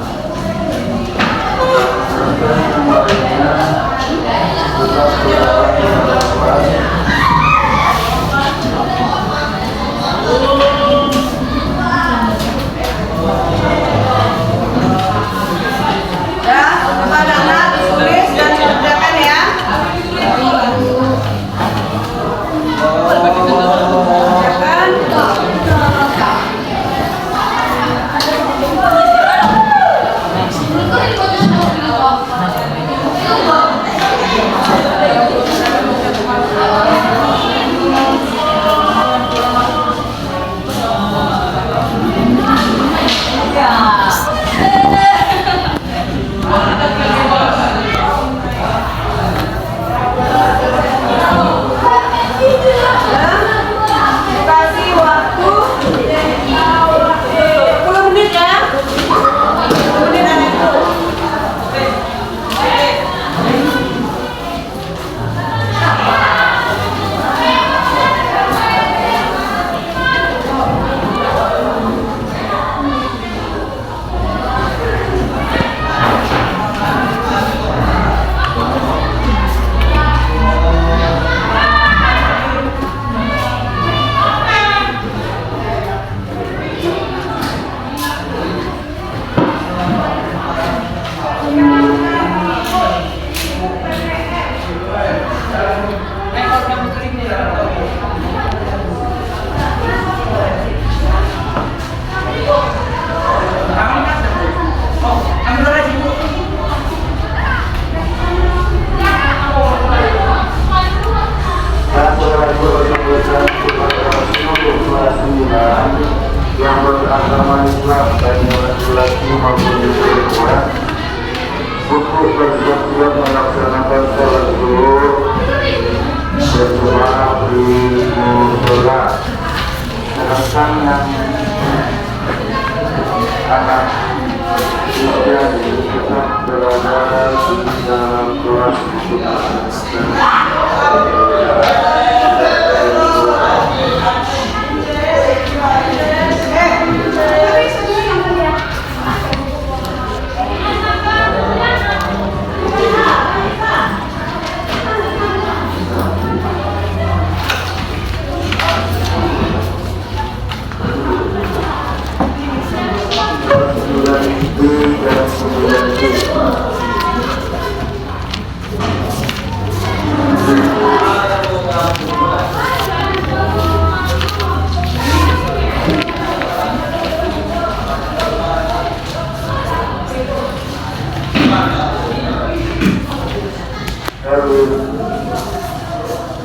Anak-anak ditulis dan dikerjakan ya. Kasih waktu 10 menit ya. 10 menit anakku. Yang beragama Islam baik laki-laki maupun perempuan untuk bersiap-siap melaksanakan sholat zuhur berjamaah di musola. Sedangkan yang anak usia tetap berada di dalam kelas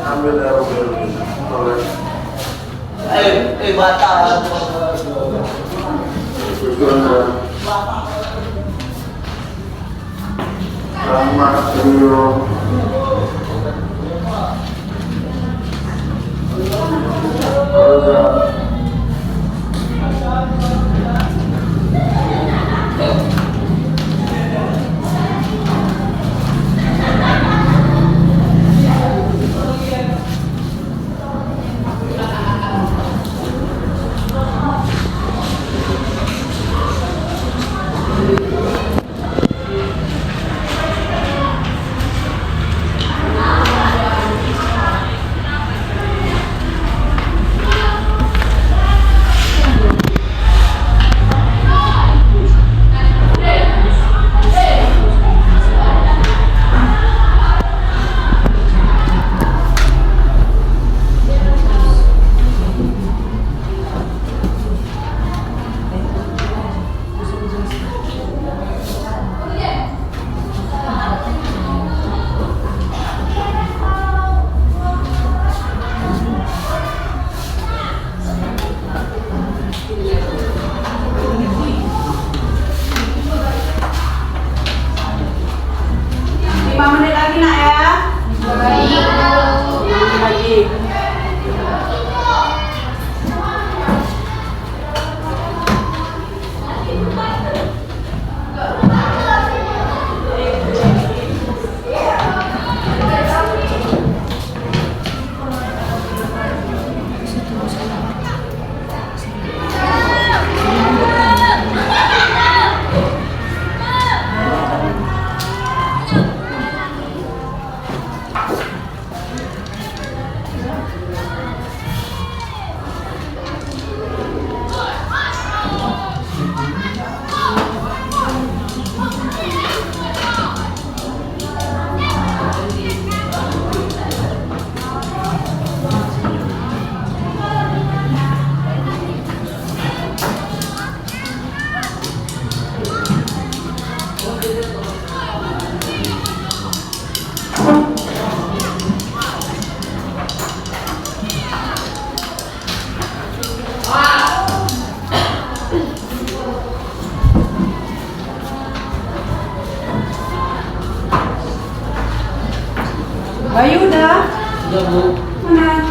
ambil Erwin oleh batal. Rahmat Rio Rosa Sudah, Bu. Mana?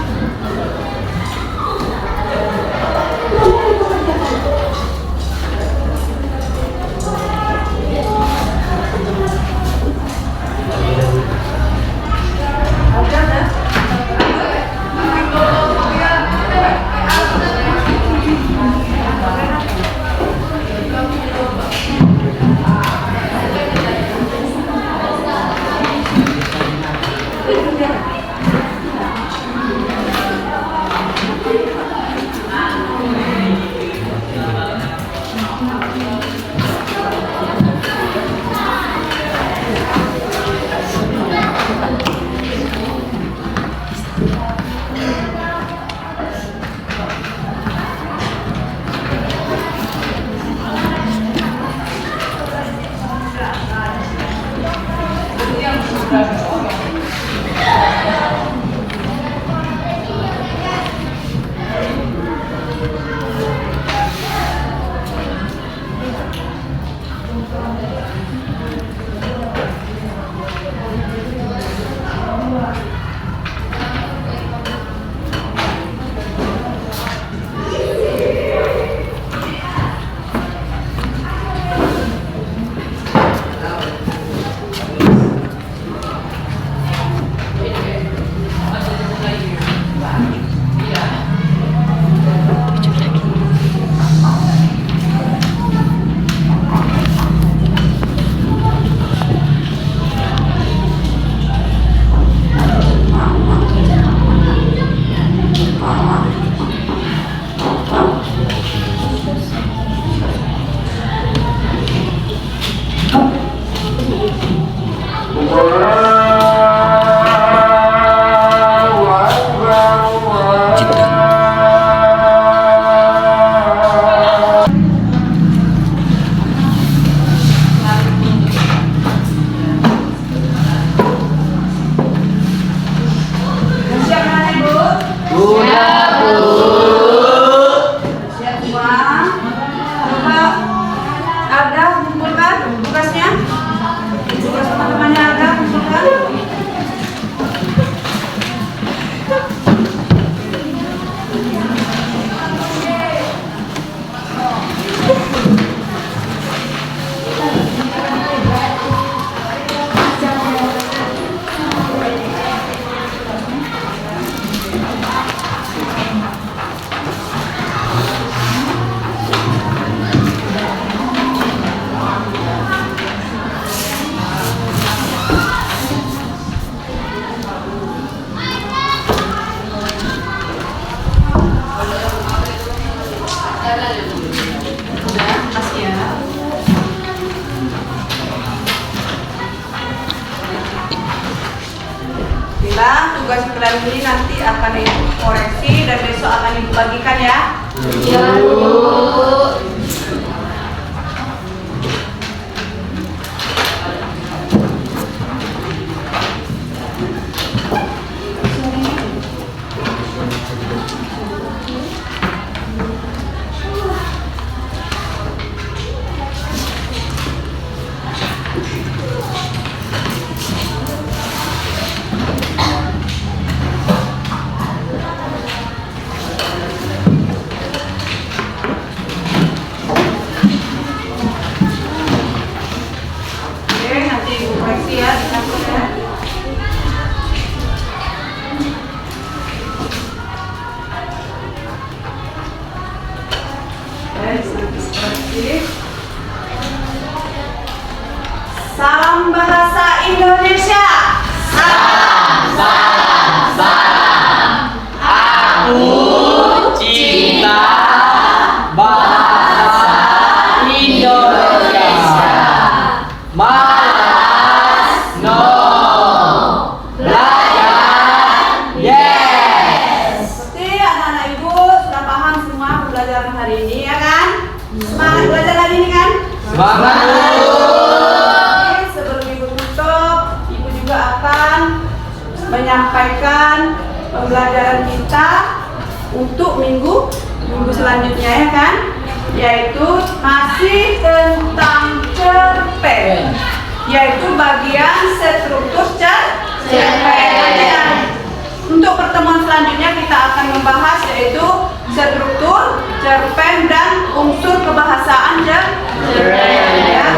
Tugas kalian ini nanti akan ibu koreksi dan besok akan ibu bagikan ya. Iya, Bu. Salam bahasa Indonesia. Aku cinta bahasa Indonesia. Malas no, belajar yes. Seperti anak-anak ibu sudah paham semua pembelajaran hari ini ya kan? Semangat belajar hari ini kan? Semangat. Menyampaikan pembelajaran kita untuk minggu selanjutnya ya kan, yaitu masih tentang cerpen, yaitu bagian struktur cerpen. Untuk Untuk pertemuan selanjutnya kita akan membahas yaitu struktur, cerpen, dan unsur kebahasaan cerpen ya.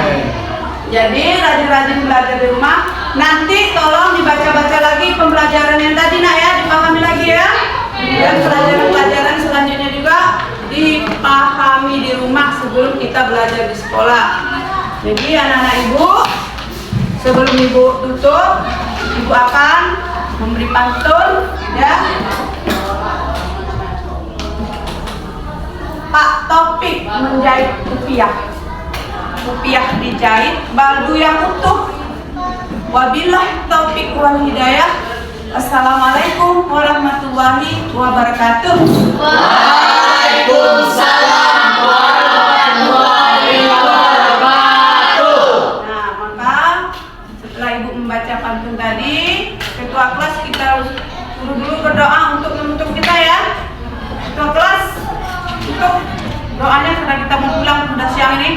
Jadi rajin-rajin belajar di rumah. Nanti tolong dibaca-baca lagi pembelajaran yang tadi nak ya, dipahami lagi ya. Dan pelajaran-pelajaran selanjutnya juga dipahami di rumah sebelum kita belajar di sekolah. Jadi anak-anak ibu, sebelum ibu tutup, ibu akan memberi pantun ya. Pak Topik menjahit rupiah. Rupiah dijahit baldu yang utuh. Wabillahi taufik wal hidayah. Assalamualaikum warahmatullahi wabarakatuh. Waalaikumsalam warahmatullahi wabarakatuh. Nah, maka setelah ibu membaca pantun tadi, ketua kelas kita suruh dulu berdoa untuk menutup kita ya. Ketua kelas, tutup doanya karena kita mau pulang sudah siang ini.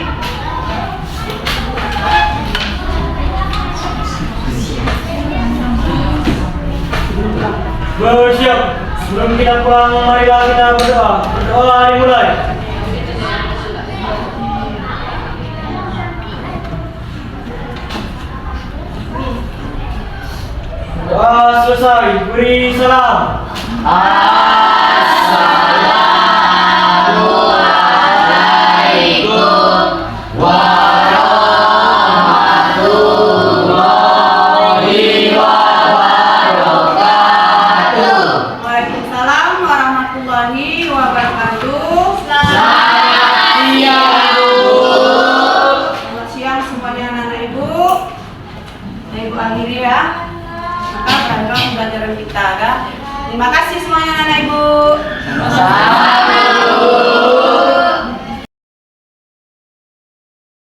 Bersiap. Sebelum kita pulang, marilah kita berdoa. Berdoa dimulai. Doa selesai. Beri salam. Assalamualaikum warahmatullahi wabarakatuh. Waalaikumsalam warahmatullahi wabarakatuh. Selamat siang, Bu. Selamat siang semuanya anak-anak ibu. Nah, ibu akhiri ya. Maka berakhirlah pembelajaran kita ya. Terima kasih semuanya anak-anak ibu. Sama-sama.